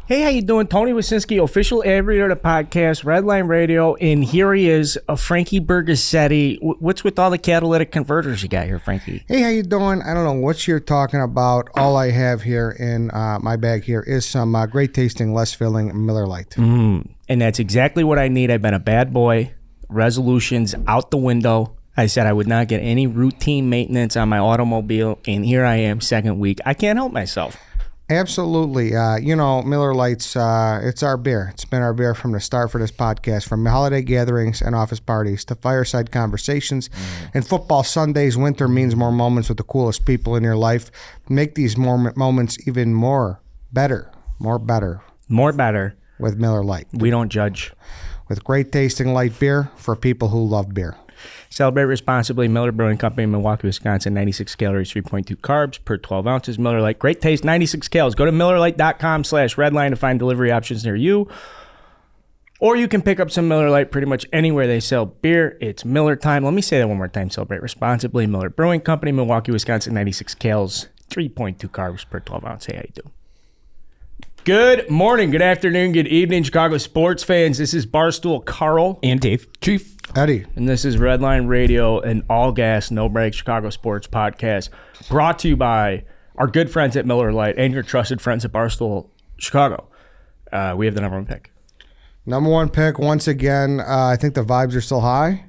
Hey, how you doing? Tony Wasinski, official aviator of the podcast, Redline Radio, and here he is, Frankie Bergasetti. What's with all the catalytic converters you got here, Frankie? Hey, how you doing? I don't know what you're talking about. All I have here in my bag here is some great tasting, less filling Miller Lite. And that's exactly what I need. I've been a bad boy. Resolutions out the window. I said I would not get any routine maintenance on my automobile, and here I am, second week. I can't help myself. Absolutely. Miller Lite's, it's our beer. It's been our beer from the start for this podcast, from holiday gatherings and office parties to fireside conversations and football Sundays. Winter means more moments with the coolest people in your life. Make these more moments even more better with Miller Lite. We don't judge. With great tasting light beer for people who love beer. Celebrate responsibly. Miller Brewing Company, Milwaukee, Wisconsin. 96 calories, 3.2 carbs per 12 ounces. Miller Lite, great taste, 96 calories. Go to MillerLite.com/redline to find delivery options near you. Or you can pick up some Miller Lite pretty much anywhere they sell beer. It's Miller time. Let me say that one more time. Celebrate responsibly. Miller Brewing Company, Milwaukee, Wisconsin. 96 calories, 3.2 carbs per 12 ounce. Hey, how you doing? Good morning, good afternoon, good evening, Chicago sports fans. This is Barstool Carl and Dave, Chief Eddie, and this is Redline Radio, an all-gas, no-break Chicago sports podcast brought to you by our good friends at Miller Lite and your trusted friends at Barstool Chicago. We have the number one pick. Number one pick once again. I think the vibes are still high.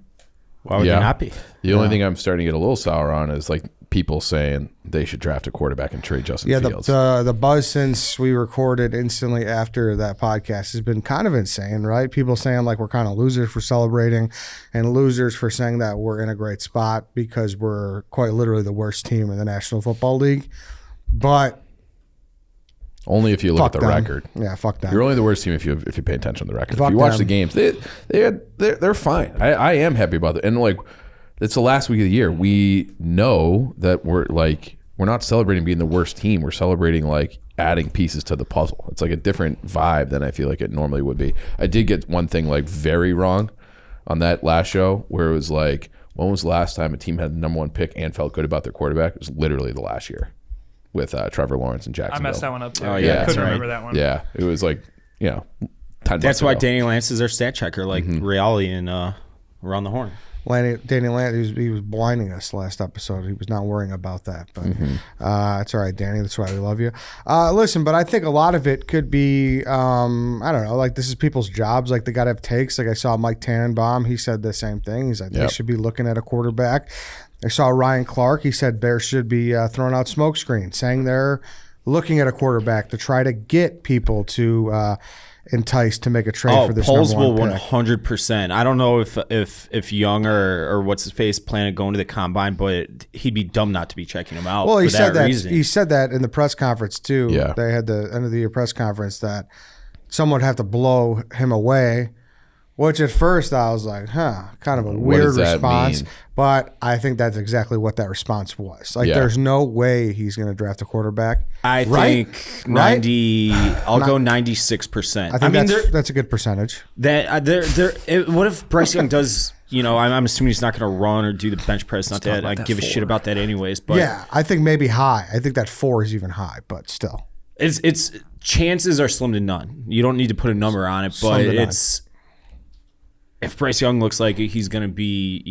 Why would they not be? The only thing I'm starting to get a little sour on is like people saying they should draft a quarterback and trade Justin Fields. The buzz since we recorded instantly after that podcast has been kind of insane, right? People saying like we're kind of losers for celebrating and losers for saying that we're in a great spot because we're quite literally the worst team in the National Football League. But only if you look at the record. Yeah, fuck that. You're only the worst team if you pay attention to the record. Fuck if you watch them. the games, they're fine. I am happy about it. And like it's the last week of the year. We know that we're not celebrating being the worst team. We're celebrating like adding pieces to the puzzle. It's like a different vibe than I feel like it normally would be. I did get one thing like very wrong on that last show where it was like, when was the last time a team had the number one pick and felt good about their quarterback? It was literally the last year with Trevor Lawrence and Jacksonville. I messed that one up too. Oh yeah, I couldn't remember that one. Yeah, it was like, 10 That's why ago. Danny Lance is our stat checker, like Reali and Around the Horn. Danny Lance, he was blinding us last episode. He was not worrying about that. But it's all right, Danny. That's why we love you. Listen, but I think a lot of it could be, I don't know, like this is people's jobs. Like they got to have takes. Like I saw Mike Tannenbaum. He said the same thing. He's like, they should be looking at a quarterback. I saw Ryan Clark. He said Bears should be throwing out smoke screens, saying they're looking at a quarterback to try to get people to enticed to make a trade for this polls number will one pick. 100%. I don't know if Young or what's his face planned going to the combine, but he'd be dumb not to be checking him out. Well, he for said that. reason. He said that in the press conference too. Yeah. They had the end of the year press conference that someone would have to blow him away. Which at first I was like, kind of a weird response. Mean? But I think that's exactly what that response was. Like, there's no way he's going to draft a quarterback. I think 90. I'll go 96%. I think that's a good percentage. What if Bryce Young does? I'm assuming he's not going to run or do the bench press. Not that I give a shit about that anyways. But yeah, I think maybe high. I think that 4 is even high, but still, it's chances are slim to none. You don't need to put a number on it, but it's. If Bryce Young looks like he's going to be,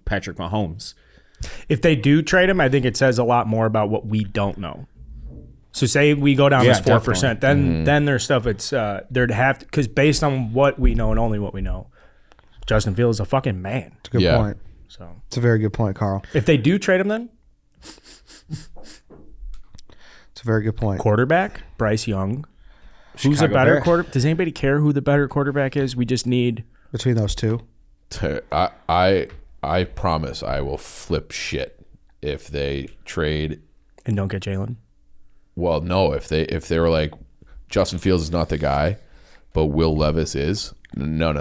Patrick Mahomes. If they do trade him, I think it says a lot more about what we don't know. So say we go down this 4%, then there's stuff it's there'd have to, because based on what we know and only what we know, Justin Fields is a fucking man. It's a good point. So it's a very good point, Carl. If they do trade him, then it's a very good point. Quarterback, Bryce Young. Who's Chicago a better Bear. quarterback? Does anybody care who the better quarterback is? We just need between those two. I promise I will flip shit if they trade and don't get Jalen. Well, no, if they were like Justin Fields is not the guy, but Will Levis is. No.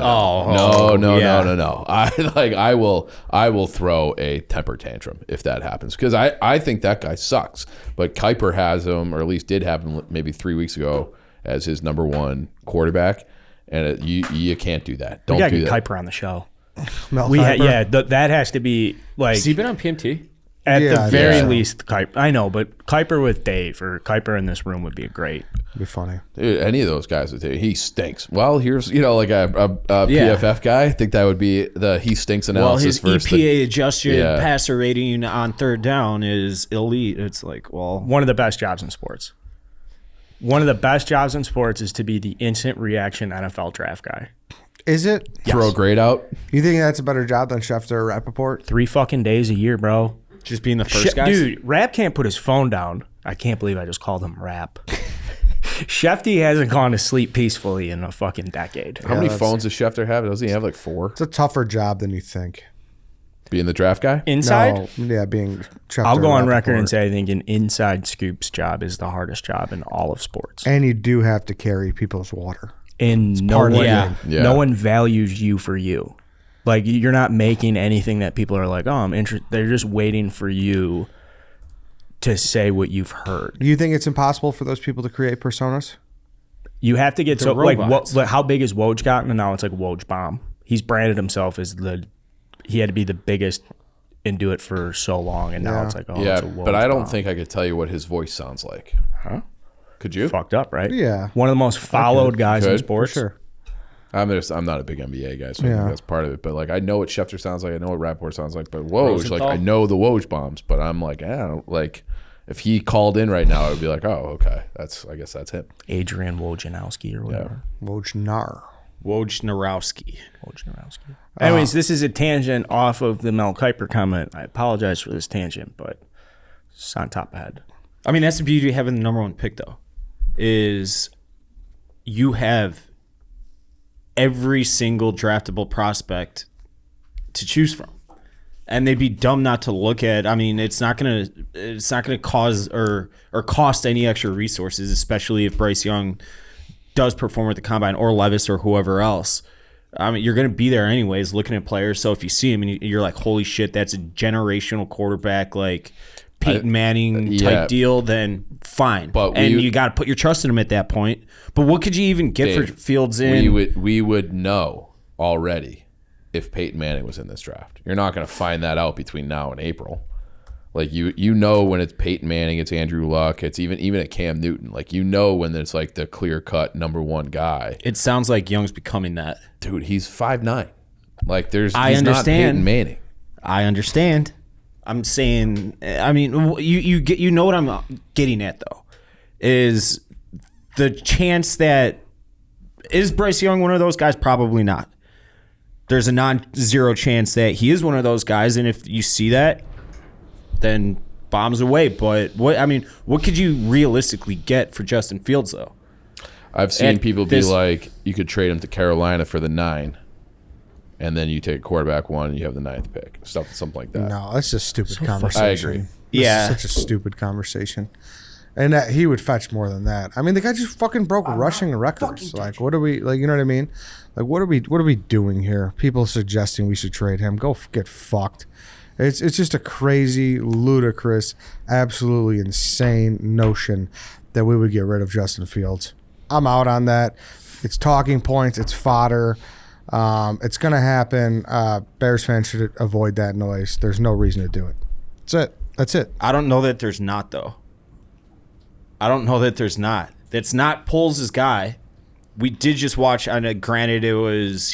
I will throw a temper tantrum if that happens because I think that guy sucks. But Kuiper has him, or at least did have him maybe 3 weeks ago as his number one quarterback, and you can't do that. Don't do that. Get Kuiper on the show. That has to be like. Has he been on PMT? At Yeah, the very so. least, Kuiper. I know, but Kuiper with Dave or Kuiper in this room would be great. It'd be funny. Dude, any of those guys would say he stinks. Well, here's like a PFF guy. I think that would be the he stinks analysis. Well, his versus EPA adjusted Yeah. passer rating on third down is elite. It's like, well, One of the best jobs in sports. One of the best jobs in sports is to be the instant reaction NFL draft guy. Is it? throw a grade out. You think that's a better job than Schefter or Rappaport? 3 fucking days a year, bro. just being the first guy. Dude, Rap can't put his phone down. I can't believe I just called him Rap. Shefty hasn't gone to sleep peacefully in a fucking decade. How many phones does Schefter have? Doesn't he have like 4? It's a tougher job than you think. Being the draft guy? Inside? No, yeah, being Schefter I'll go or on record Rappaport. and say I think an inside scoops job is the hardest job in all of sports. And you do have to carry people's water. And no part of one, the game. no one values you for you. Like, you're not making anything that people are like, oh, I'm interested. They're just waiting for you to say what you've heard. Do you think it's impossible for those people to create personas? You have to get The so like robots. what? How big has Woj gotten? And now it's like Woj bomb. He's branded himself as he had to be the biggest and do it for so long, and now Yeah. it's like, oh, Yeah, it's a Woj but I don't bomb. think I could tell you what his voice sounds like. Huh? Could you? Fucked up, right? Yeah. One of the most followed guys in Could. sports. Sure. I'm not a big NBA guy, so I Yeah. think that's part of it. But like, I know what Schefter sounds like. I know what Rapport sounds like. But Woj, like, Rosenthal? I know the Woj bombs. But I'm like, I don't like. If he called in right now, I would be like, oh, okay, I guess that's him. Adrian Wojnarowski or whatever. Wojnar. Wojnarowski. Wojnarowski. Anyways, this is a tangent off of the Mel Kiper comment. I apologize for this tangent, but it's on top of head. I mean, that's the beauty of having the number 1 pick, though, is you have every single draftable prospect to choose from, and they'd be dumb not to look at. I mean, it's not gonna cause or cost any extra resources, especially if Bryce Young does perform at the combine or Levis or whoever else. I mean, you're going to be there anyways looking at players. So if you see him and you're like, holy shit, that's a generational quarterback, like Peyton Manning type deal, then fine. But and you got to put your trust in him at that point. But what could you even get for Fields in? We would know already if Peyton Manning was in this draft. You're not going to find that out between now and April. Like you know when it's Peyton Manning, it's Andrew Luck, it's even a Cam Newton. Like you know when it's like the clear cut number 1 guy. It sounds like Young's becoming that. Dude, he's 5'9". Like he's understand. not Peyton Manning. I understand. I'm saying, I mean, you know what I'm getting at, though, is the chance that is Bryce Young one of those guys? Probably not. There's a non-zero chance that he is one of those guys, and if you see that, then bombs away. But what could you realistically get for Justin Fields, though? I've seen people be this- like, you could trade him to Carolina for the 9, and then you take quarterback 1 and you have the 9th pick. Something like that. No, that's just stupid conversation. I agree. This Yeah. is such a stupid conversation. And that he would fetch more than that. I mean, the guy just fucking broke rushing records. Like, what are we, like, you know what I mean? Like, what are we doing here? People suggesting we should trade him. Go get fucked. It's just a crazy, ludicrous, absolutely insane notion that we would get rid of Justin Fields. I'm out on that. It's talking points. It's fodder. It's going to happen. Bears fans should avoid that noise. There's no reason to do it. That's it. I don't know that there's not, though. I don't know that there's not. That's not Poles' guy. We did just watch, and granted, he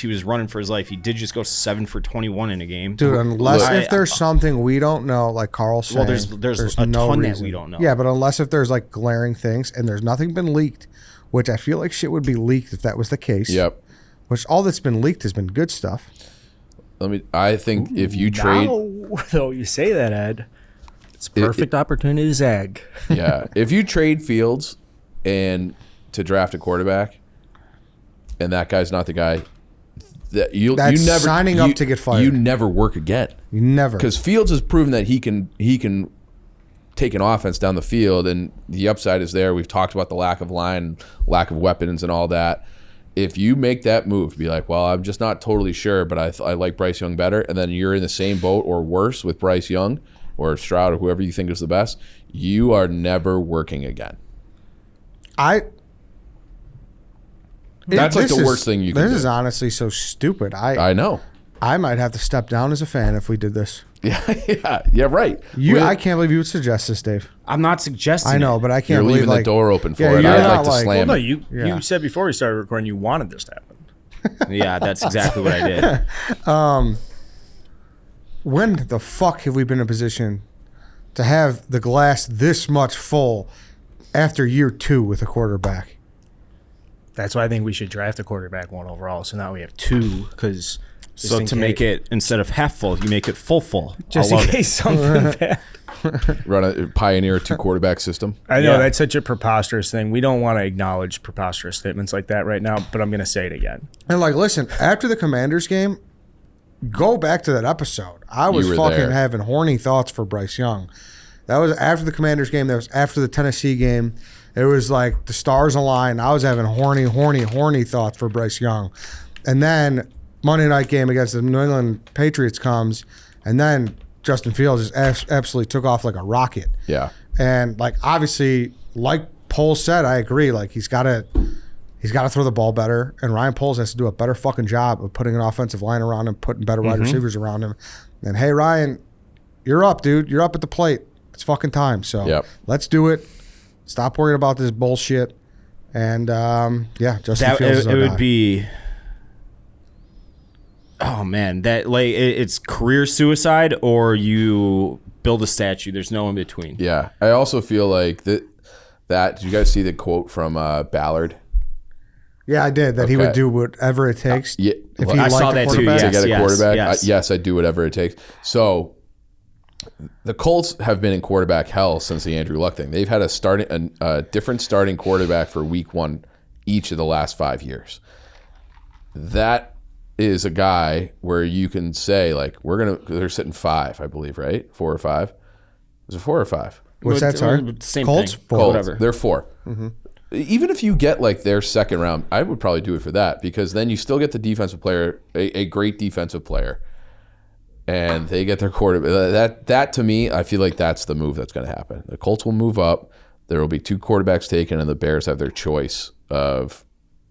was running for his life. He did just go 7 for 21 in a game. Dude, unless if there's something we don't know, like Carl's saying. Well, there's a ton that we don't know. Yeah, but unless if there's like glaring things and there's nothing been leaked, which I feel like shit would be leaked if that was the case. Yep. Which all that's been leaked has been good stuff. I think if you trade, Now, though you say that, Ed, it's a perfect opportunity to zag. yeah, if you trade Fields and to draft a quarterback, and that guy's not the guy, that you never signing up to get fired. You never work again. You never. Because Fields has proven that he can take an offense down the field, and the upside is there. We've talked about the lack of line, lack of weapons, and all that. If you make that move, be like, well, I'm just not totally sure, but I like Bryce Young better, and then you're in the same boat or worse with Bryce Young or Stroud or whoever you think is the best, you are never working again. That's like the worst thing you can do. This is honestly so stupid. I know. I might have to step down as a fan if we did this. Yeah, right. I can't believe you would suggest this, Dave. I'm not suggesting. I know, but I can't You're believe leaving the door open for it. you're I'd not like to slam Well, no, it. you said before we started recording you wanted this to happen. Yeah, that's exactly what I did. When the fuck have we been in a position to have the glass this much full after year 2 with a quarterback? That's why I think we should draft a quarterback 1 overall. So now we have 2 because So to make it, instead of half full, you make it full. just in case something bad. Run a pioneer a 2-quarterback system. I know Yeah. that's such a preposterous thing. We don't want to acknowledge preposterous statements like that right now, but I'm going to say it again. And like, listen, after the Commanders game, go back to that episode. I was were fucking there. having horny thoughts for Bryce Young. That was after the Commanders game. That was after the Tennessee game. It was like the stars aligned. I was having horny thoughts for Bryce Young. And then Monday night game against the New England Patriots comes, and then Justin Fields just absolutely took off like a rocket. Yeah. And like, obviously, like Poles said, I agree. Like, he's got to throw the ball better, and Ryan Poles has to do a better fucking job of putting an offensive line around him, putting better wide receivers around him. And hey, Ryan, you're up, dude. You're up at the plate. It's fucking time. So let's do it. Stop worrying about this bullshit. And Justin Fields is our it guy. would be. Oh man, that like it's career suicide, or you build a statue. There's no in between. Yeah. I also feel like that. Did you guys see the quote from Ballard? Yeah, I did. That he would Okay. do whatever it takes. Yeah. If Well, he I liked saw the that too, quarterback. To get a Yes, quarterback, yes. yes, I'd do whatever it takes. So the Colts have been in quarterback hell since the Andrew Luck thing. They've had a different starting quarterback for week 1 each of the last 5 years. That is a guy where you can say, like, they're sitting 5, I believe, right? 4 or 5? Was it 4 or 5? What's that, sorry? Same Colts? thing. 4. Colts, Whatever. They're 4. Even if you get like their second round, I would probably do it for that, because then you still get the defensive player, a great defensive player, and they get their quarterback. That to me, I feel like that's the move that's going to happen. The Colts will move up. There will be 2 quarterbacks taken, and the Bears have their choice of,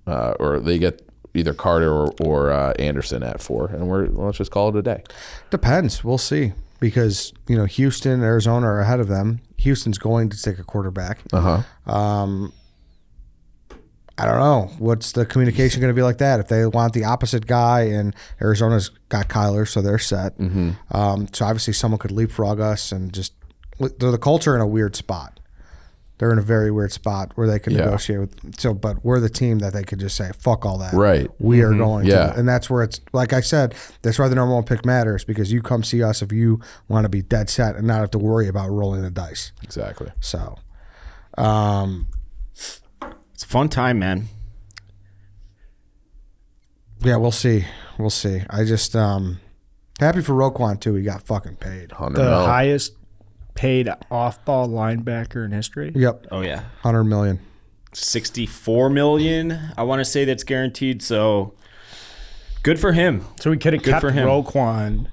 or they get either Carter or Anderson at 4, and let's just call it a day. Depends. We'll see. Because, Houston, Arizona are ahead of them. Houston's going to take a quarterback. I don't know. What's the communication going to be like that? If they want the opposite guy, and Arizona's got Kyler, so they're set. So obviously someone could leapfrog us, and just the Colts are in a weird spot. They're in a very weird spot where they can negotiate with. So, but we're the team that they could just say, "Fuck all that." Right. We are going Yeah. to, and that's where it's like I said. That's why the number 1 pick matters, because you come see us if you want to be dead set and not have to worry about rolling the dice. Exactly. So, It's a fun time, man. yeah, we'll see. We'll see. I just happy for Roquan too. He got fucking paid. 100 The mil. highest paid off-ball linebacker in history. Yep. Oh yeah, 100 million. 64 million. I want to say that's guaranteed. So good for him. So we could have Good kept for him. Roquan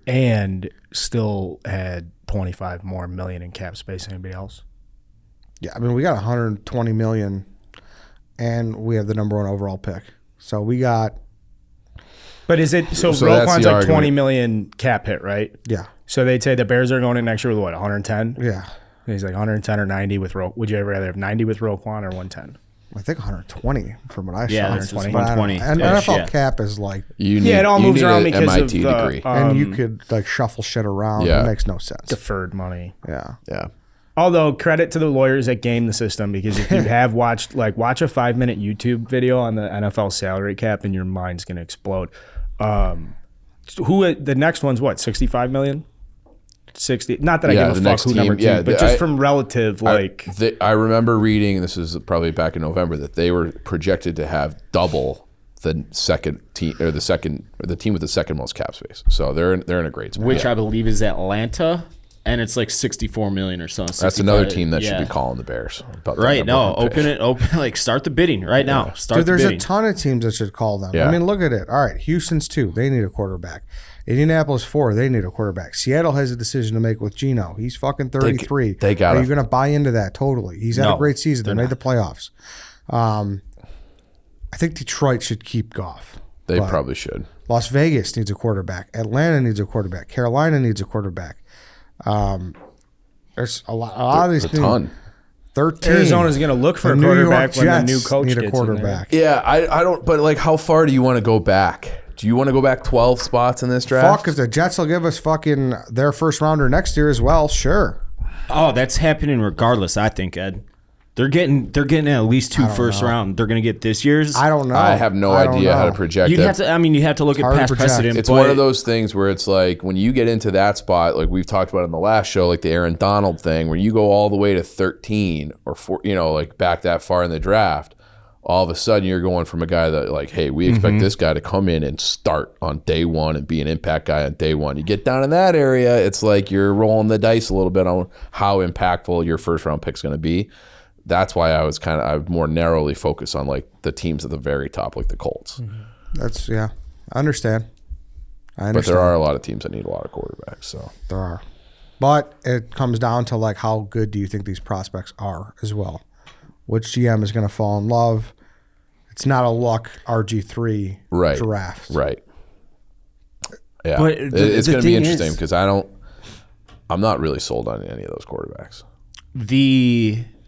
and still had 25 more million in cap space than anybody else. Yeah, I mean, we got 120 million, and we have the number 1 overall pick. So we got But is it so So that's Roquan's the like 20 argument. million cap hit, right? yeah, So they'd say the Bears are going in next year with what, 110? yeah. He's like 110 or 90 with Roquan. Would you rather have 90 with Roquan or 110? I think 120 from what I Yeah, saw. it's 120. 120. And -ish, NFL yeah. cap is like, It all moves around because MIT of the, degree. and you could like shuffle shit around. Yeah. It makes no sense. deferred money. Yeah. Yeah. Although credit to the lawyers that game the system, because if you have watched, like, watch a 5-minute YouTube video on the NFL salary cap and your mind's gonna explode. The next one's what, 65 million? 60. Not that I Yeah, give the a fuck next who number team- yeah, 2, but just from relative, like I remember reading, this is probably back in November, that they were projected to have double the second team, or the team with the second most cap space. So they're in a great spot. Which I believe is Atlanta, and it's like 64 million or so. That's another 65. team that should Yeah. be calling the Bears. About that Right. number No, 1 pick. open, like start the bidding right now. Start Dude, the there's bidding. a ton of teams that should call them. Yeah. I mean, look at it. All right, Houston's 2. They need a quarterback. Indianapolis 4. They need a quarterback. Seattle has a decision to make with Geno. He's fucking 33. They got Are him. you going to buy into that totally? He's had a No, great season. They made the playoffs. I think Detroit should keep Goff. They probably should. Las Vegas needs a quarterback. Atlanta needs a quarterback. Carolina needs a quarterback. There's a lot of these A ton. 13. Arizona's going to look for a New York quarterback when the new Jets coach need gets a in there. quarterback. Yeah, I don't. But like, how far do you want to go back? Do you want to go back 12 spots in this draft? Fuck, if the Jets will give us fucking their first rounder next year as well, sure. Oh, that's happening regardless, I think, Ed. They're getting at least 2 first round. They're going to get this year's. I don't know. I have no I don't idea how to know. project You'd that. have to. I mean, you have to look at hard to past project. precedent. It's but one of those things where it's like when you get into that spot, like we've talked about in the last show, like the Aaron Donald thing, where you go all the way to 13 or 4, like back that far in the draft. All of a sudden, you're going from a guy that like, hey, we expect this guy to come in and start on day one and be an impact guy on day one. You get down in that area, it's like you're rolling the dice a little bit on how impactful your first round pick's going to be. That's why I was more narrowly focused on like the teams at the very top, like the Colts. That's, I understand. But there are a lot of teams that need a lot of quarterbacks. So There are. But it comes down to like how good do you think these prospects are as well. Which GM is going to fall in love? It's not a luck RG3 draft. Right. Yeah, But it's the going to be thing interesting is- because I'm not really sold on any of those quarterbacks.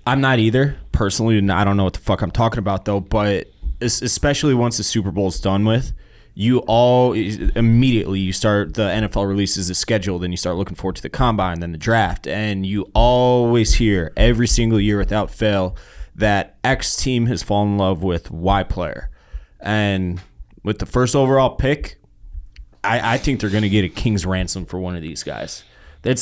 I'm not either personally, and I don't know what the fuck I'm talking about though. But especially once the Super Bowl's done with, you start, the NFL releases the schedule, then you start looking forward to the combine, then the draft, and you always hear every single year without fail that X team has fallen in love with Y player, and with the first overall pick, I think they're going to get a king's ransom for one of these guys. I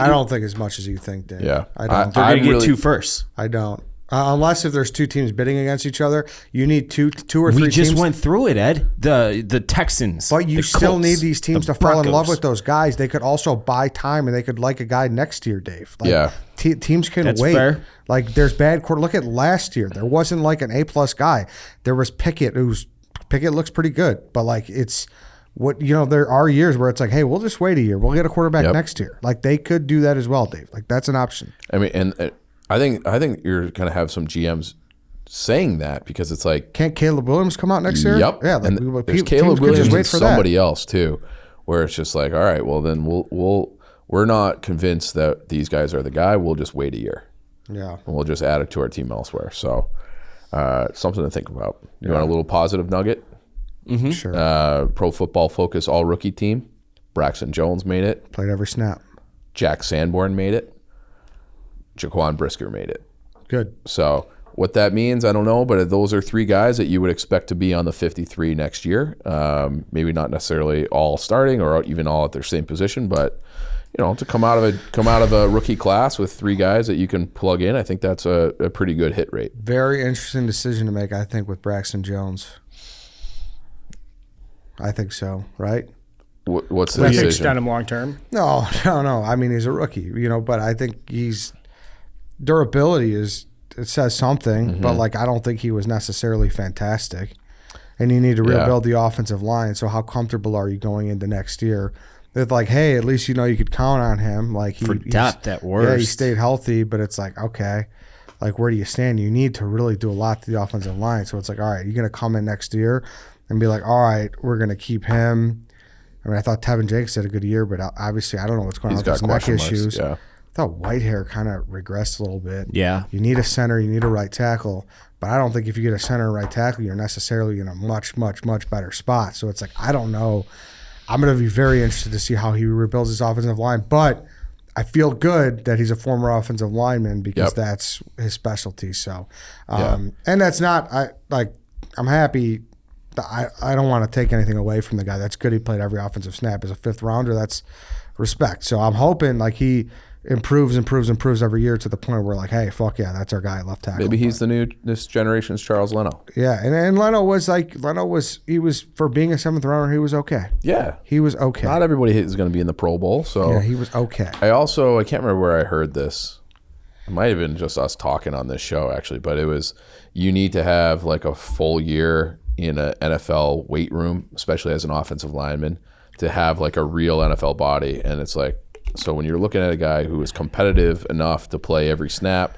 don't think as much as you think, Dave. Yeah. I don't. They're going to get really- 2 firsts. I don't. Unless if there's 2 teams bidding against each other, you need two or three We just teams. went through it, Ed. The Texans. But you the still Colts, need these teams the to fall in love Broncos. with those guys. They could also buy time, and they could like a guy next year, Dave. Like, Yeah. teams can That's wait. fair. Like there's bad quarter. Look at last year. There wasn't like an A+ guy. There was Pickett, Pickett looks pretty good, but like it's what there are years where it's like, hey, we'll just wait a year. We'll get a quarterback next year. Like they could do that as well, Dave. Like that's an option. I mean, and I think you're going to have some GMs saying that because it's like, Can't Caleb Williams come out next year? yep. Yeah. Like and there's teams Caleb could Williams just wait and for somebody that. else too, where it's just like, all right, well then we're not convinced that these guys are the guy. We'll just wait a year. Yeah. And we'll just add it to our team elsewhere. So something to think about. You want a little positive nugget? Sure. Pro Football Focus all rookie team. Braxton Jones made it. Played every snap. Jack Sanborn made it. Jaquan Brisker made it. Good. So what that means, I don't know, but those are 3 guys that you would expect to be on the 53 next year. Maybe not necessarily all starting or even all at their same position, but to come out of a rookie class with 3 guys that you can plug in, I think that's a pretty good hit rate. Very interesting decision to make, I think, with Braxton Jones. I think so, right? What's the Will you decision? extend him long term? No. I mean, he's a rookie, but I think durability it says something, but like I don't think he was necessarily fantastic. And you need to rebuild the offensive line. So how comfortable are you going into next year? With like, hey, at least you could count on him. Like For depth at worst. Yeah, he stayed healthy, but it's like, okay, like where do you stand? You need to really do a lot to the offensive line. So it's like, all right, you're gonna come in next year and be like, all right, we're gonna keep him. I mean, I thought Tevin Jacobs had a good year, but obviously I don't know what's going on with his neck question marks, issues. yeah. I thought Whitehair kind of regressed a little bit. Yeah. You need a center, you need a right tackle, but I don't think if you get a center and right tackle, you're necessarily in a much, much, much better spot. So it's like, I don't know. I'm going to be very interested to see how he rebuilds his offensive line, but I feel good that he's a former offensive lineman because that's his specialty. So, and that's not, I'm happy. I don't want to take anything away from the guy. That's good. He played every offensive snap as a 5th rounder. That's respect. So I'm hoping like he improves every year to the point where like, hey, fuck yeah, that's our guy at left tackle. Maybe he's this generation's Charles Leno. Yeah, and Leno was for being a 7th rounder, he was okay. Yeah. He was okay. Not everybody is going to be in the Pro Bowl. So Yeah, he was okay. I can't remember where I heard this. It might have been just us talking on this show actually, but it was you need to have like a full year in an NFL weight room, especially as an offensive lineman, to have like a real NFL body. And it's like, so when you're looking at a guy who is competitive enough to play every snap,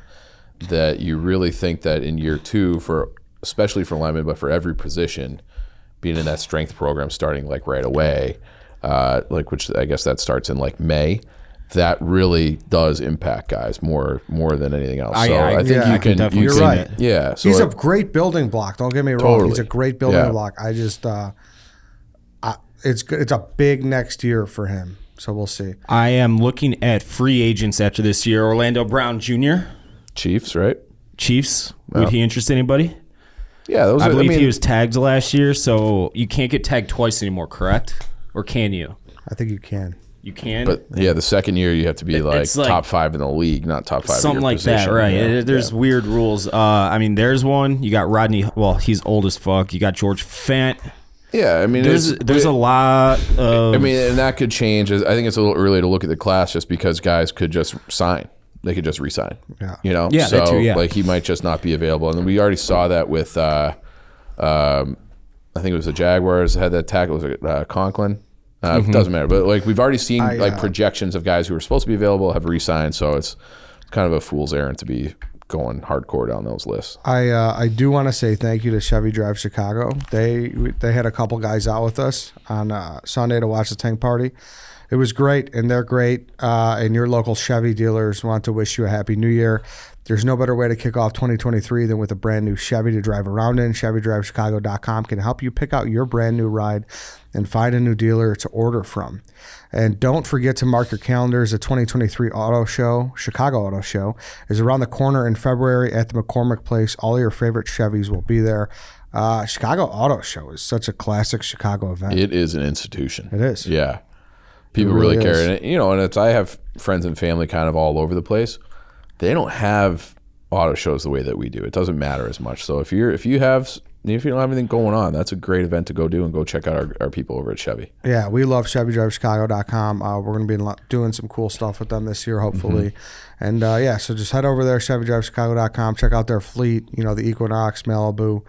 that you really think that in year 2, especially for linemen, but for every position, being in that strength program starting like right away, which I guess that starts in like May. That really does impact guys more than anything else. So I think yeah, you can definitely You're see right. that. Yeah, so He's like, a great building block. Don't get me wrong. Totally. He's a great building Yeah. block. I just, it's a big next year for him. So we'll see. I am looking at free agents after this year. Orlando Brown Jr., Chiefs, right? Chiefs. Would he interest anybody? Yeah, those I are, believe mean, he was tagged last year, so you can't get tagged twice anymore, correct? Or can you? I think you can. You can. But yeah, the second year you have to be like It's like- top 5 in the league, not top 5 Something in your like that, position. right? Yeah. There's weird rules. I mean, there's one. You got Rodney. Well, he's old as fuck. You got George Fant. Yeah, I mean, There's a lot of. I mean, and that could change. I think it's a little early to look at the class just because guys could just sign. They could just resign. Yeah. You know? Yeah, so, that too, yeah. like, he might just not be available. And then we already saw that with, I think it was the Jaguars had that tackle. Was it Conklin? Doesn't matter. But, like, we've already seen, projections of guys who are supposed to be available have re-signed. So it's kind of a fool's errand to be going hardcore down those lists. I do want to say thank you to Chevy Drive Chicago. They had a couple guys out with us on Sunday to watch the tank party. It was great, and they're great. And your local Chevy dealers want to wish you a happy new year. There's no better way to kick off 2023 than with a brand new Chevy to drive around in. ChevyDriveChicago.com can help you pick out your brand new ride and find a new dealer to order from. And don't forget to mark your calendars. The 2023 Auto Show, Chicago Auto Show, is around the corner in February at the McCormick Place. All your favorite Chevys will be there. Chicago Auto Show is such a classic Chicago event. It is an institution. It is. Yeah. People really really care. is. And, and I have friends and family kind of all over the place. They don't have auto shows the way that we do. It doesn't matter as much. So if you don't have anything going on, that's a great event to go do and go check out our people over at Chevy. Yeah, we love ChevyDriveChicago.com. We're going to be doing some cool stuff with them this year, hopefully. And so just head over there, ChevyDriveChicago.com. Check out their fleet, the Equinox, Malibu,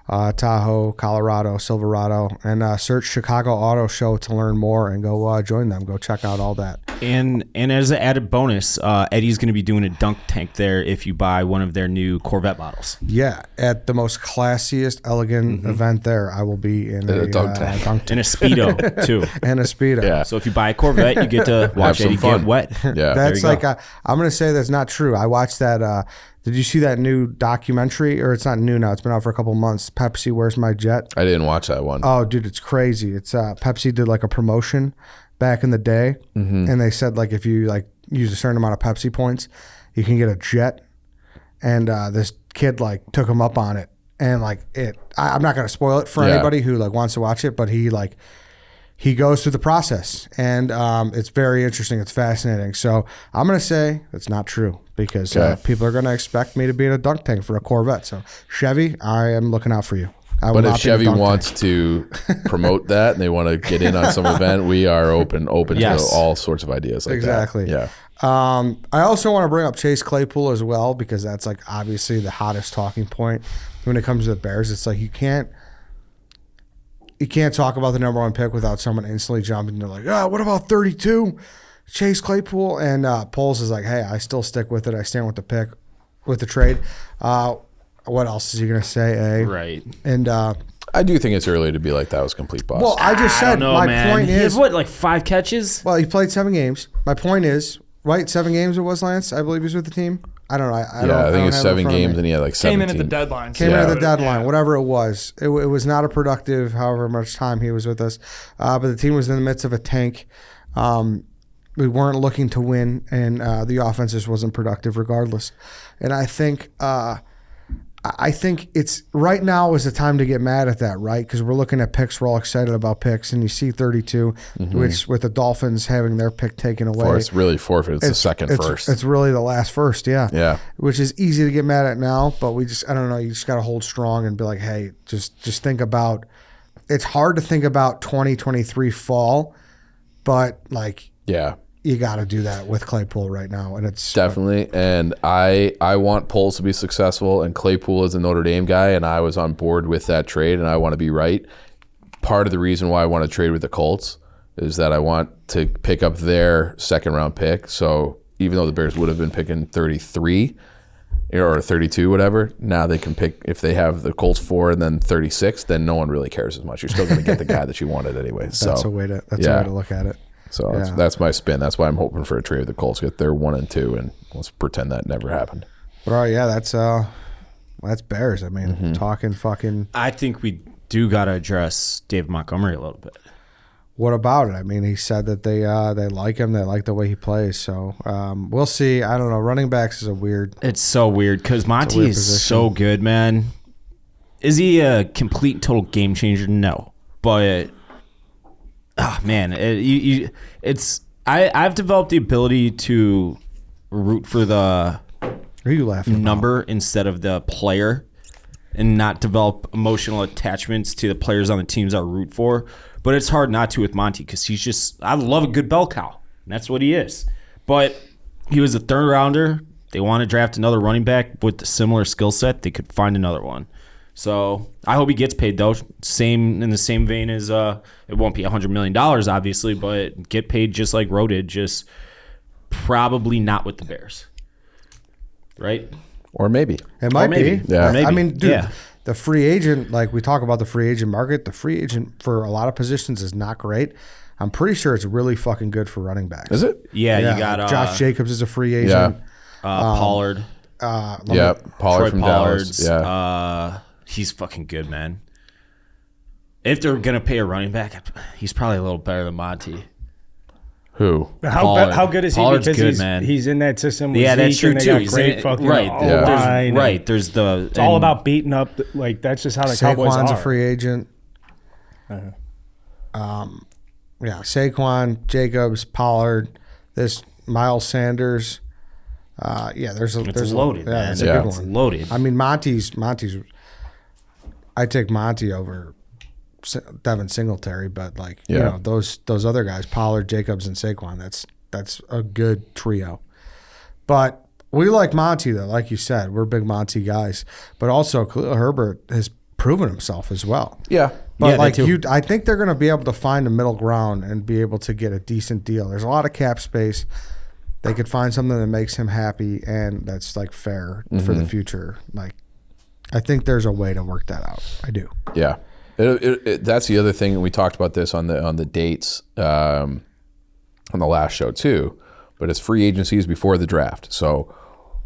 Tahoe, Colorado, Silverado, and search Chicago Auto Show to learn more and go join them. Go check out all that. And as an added bonus, Eddie's going to be doing a dunk tank there if you buy one of their new Corvette models. Yeah, at the most classiest, elegant event there, I will be in a dunk tank. And a Speedo, too. And a Speedo. Yeah. So if you buy a Corvette, you get to watch some Eddie fun. get wet. Yeah. That's There you like, I'm going to say that's not true. I watched that. Did you see that new documentary? Or it's not new now. It's been out for a couple months. Pepsi, Where's My Jet? I didn't watch that one. Oh, dude, it's crazy. It's Pepsi did like a promotion back in the day. And they said like if you like use a certain amount of Pepsi points, you can get a jet. And this kid like took him up on it. And like I'm not going to spoil it for anybody who like wants to watch it, but he goes through the process, and it's very interesting. It's fascinating. So I'm going to say that's not true because people are going to expect me to be in a dunk tank for a Corvette. So Chevy, I am looking out for you. I will But if not be in a Chevy dunk wants tank. to promote that and they want to get in on some event, we are open Yes. to all sorts of ideas like Exactly. that. Yeah. I also want to bring up Chase Claypool as well because that's like obviously the hottest talking point when it comes to the Bears. It's like you can't talk about the number one pick without someone instantly jumping to like, what about 32? Chase Claypool. And Poles is like, hey, I still stick with it. I stand with the pick, with the trade. What else is he going to say, Right. And I do think it's early to be like that was complete bust. well, I just said my point He is, has, like 5 catches? well, he played 7 games. My point is, right, 7 games it was, Lance? I believe he was with the team. I don't know. I think it's 7 games and he had like 17. Came in at the deadline. Came in at the Yeah. deadline, whatever it was. It was not a productive, however much time he was with us. But the team was in the midst of a tank. We weren't looking to win, and the offense just wasn't productive regardless. And I think it's right now is the time to get mad at that, right? Because we're looking at picks. We're all excited about picks, and you see 32, which with the Dolphins having their pick taken away. It's really forfeit. It's the second first. It's really the last first, yeah. Yeah. Which is easy to get mad at now, but I don't know. You just got to hold strong and be like, hey, just think about. It's hard to think about 2023 fall, but like, Yeah. you got to do that with Claypool right now, and it's Definitely. And I want Poles to be successful, and Claypool is a Notre Dame guy, and I was on board with that trade, and I want to be right. Part of the reason why I want to trade with the Colts is that I want to pick up their second-round pick. So even though the Bears would have been picking 33, or 32, whatever. Now they can pick, if they have the Colts 4 and then 36, then no one really cares as much. You're still going to get the guy that you wanted anyway. That's a way to look at it. So that's my spin. That's why I'm hoping for a trade with the Colts. Get their 1 and 2, and let's pretend that never happened. But all right, that's Bears. I mean, talking fucking. I think we do got to address David Montgomery a little bit. What about it? I mean, he said that they like him. They like the way he plays. So we'll see. I don't know. Running backs is a weird. It's so weird because Monty is position. so good, man. Is he a complete and total game changer? No, but man, I've developed the ability to root for the Are you laughing number instead of the player, and not develop emotional attachments to the players on the teams I root for. But it's hard not to with Monty because he's just, I love a good bell cow. And that's what he is. But he was a 3rd rounder. They want to draft another running back with a similar skill set. They could find another one. So I hope he gets paid, though. In the same vein as, it won't be $100 million, obviously, but get paid just like Rowe did, just probably not with the Bears. Right? Or maybe. It might be. Yeah. Or maybe. I mean, dude, Yeah. the free agent, like we talk about the free agent market, the free agent for a lot of positions is not great. I'm pretty sure it's really fucking good for running backs. Is it? Yeah, you got Josh Jacobs is a free agent. Pollard. Pollard Troy from Pollard's, Dallas. Yeah. He's fucking good, man. If they're gonna pay a running back, he's probably a little better than Monty. Who? How good is he? Pollard's Because good, man. he's in that system. With Yeah, that's Zeke, true and they too. got He's great in- fucking right. O-line, and Right. There's the. It's all about beating up. Like that's just how the Cowboys Saquon's are. a free agent. Saquon, Jacobs, Pollard, this Miles Sanders. There's loaded, man. It's a Yeah. good It's one. loaded. I mean, Monty's. I take Monty over Devin Singletary, but you know those other guys, Pollard, Jacobs, and Saquon. That's a good trio. But we like Monty though, like you said, we're big Monty guys. But also, Khalil Herbert has proven himself as well. Yeah. But that too. I think they're going to be able to find a middle ground and be able to get a decent deal. There's a lot of cap space. They could find something that makes him happy and that's fair for the future. I think there's a way to work that out. I do. Yeah. That's the other thing, and we talked about this on the dates on the last show too, but it's free agencies before the draft. So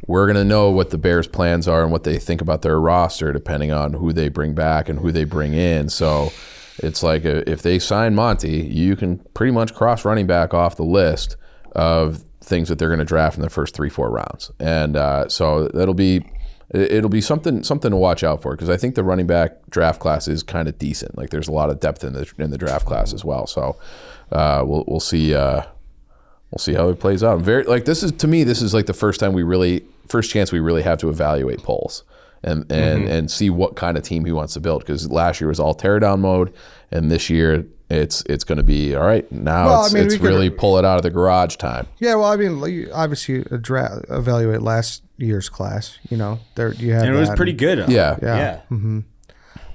we're going to know what the Bears' plans are and what they think about their roster depending on who they bring back and who they bring in. So it's like if they sign Monty, you can pretty much cross running back off the list of things that they're going to draft in the first 3-4 rounds. And so it'll be something to watch out for because I think the running back draft class is kind of decent. Like there's a lot of depth in the draft class as well. So we'll see. We'll see how it plays out. This is the first chance we really have to evaluate Poles and see what kind of team he wants to build. Because last year was all tear down mode, and this year it's going to be all right. Now it's really pull it out of the garage time. Yeah, well, I mean, you obviously evaluate last year's class. You know, you had And it was pretty good. Yeah.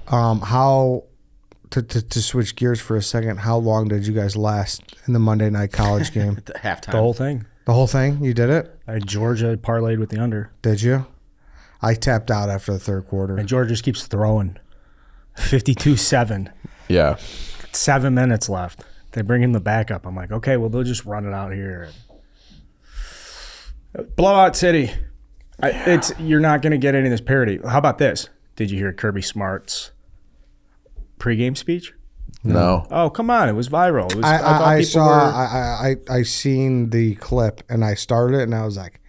How to switch gears for a second? How long did you guys last in the Monday night college game? The halftime. The whole thing. The whole thing? You did it? Georgia parlayed with the under. Did you? I tapped out after the third quarter. And Georgia just keeps throwing. 52-7. Yeah. 7 minutes left. They bring in the backup. I'm like, okay, well, they'll just run it out here. Blowout City. You're not going to get any of this parity. How about this? Did you hear Kirby Smart's pregame speech? No. Oh, come on. It was viral. It was, I seen the clip and I started it and I was like,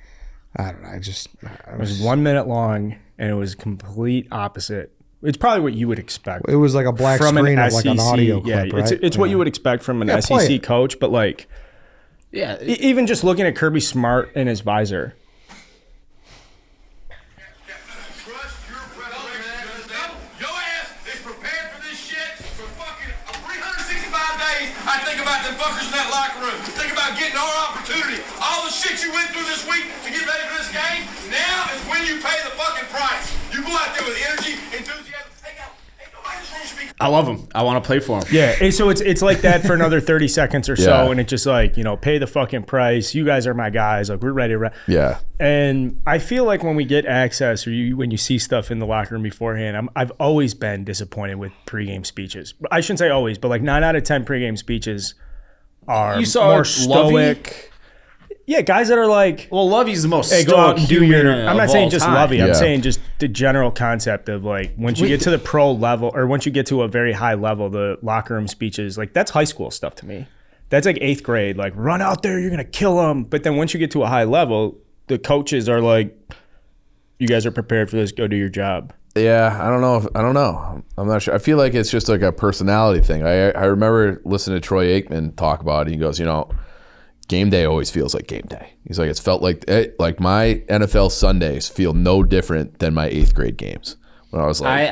I don't know. It was 1 minute long and it was complete opposite. It's probably what you would expect. It was like a black from screen an of like an SEC, audio clip, right? It's what you would expect from an play SEC it. coach, but Yeah. even just looking at Kirby Smart and his visor. Trust your preparation. Your ass is prepared for this shit for fucking 365 days. I think about them fuckers in that locker room. Think about getting our opportunity. All the shit you went through this week to get ready for this game. Now is when you pay the fucking price. You go out there with energy, enthusiasm. Ain't nobody I love him. I want to play for him. Yeah, and so it's like that for another 30 seconds or so, Yeah. and it's just like, pay the fucking price. You guys are my guys. Like, we're ready to Yeah. And I feel like when we get access or when you see stuff in the locker room beforehand, I've always been disappointed with pregame speeches. I shouldn't say always, but like 9 out of 10 pregame speeches are You saw more Lovey? stoic. Yeah, guys that are like, Well, Lovey's the most hey, go out and do your. I'm not saying just Lovey. Yeah. I'm saying just the general concept of like once you get to the pro level or once you get to a very high level, the locker room speeches, like that's high school stuff to me. That's like 8th grade. Like run out there, you're gonna kill them. But then once you get to a high level, the coaches are like, you guys are prepared for this. Go do your job. Yeah, I don't know. I'm not sure. I feel like it's just like a personality thing. I remember listening to Troy Aikman talk about it. He goes, game day always feels like game day. He's like, it's felt like my NFL Sundays feel no different than my 8th grade games. When I was like,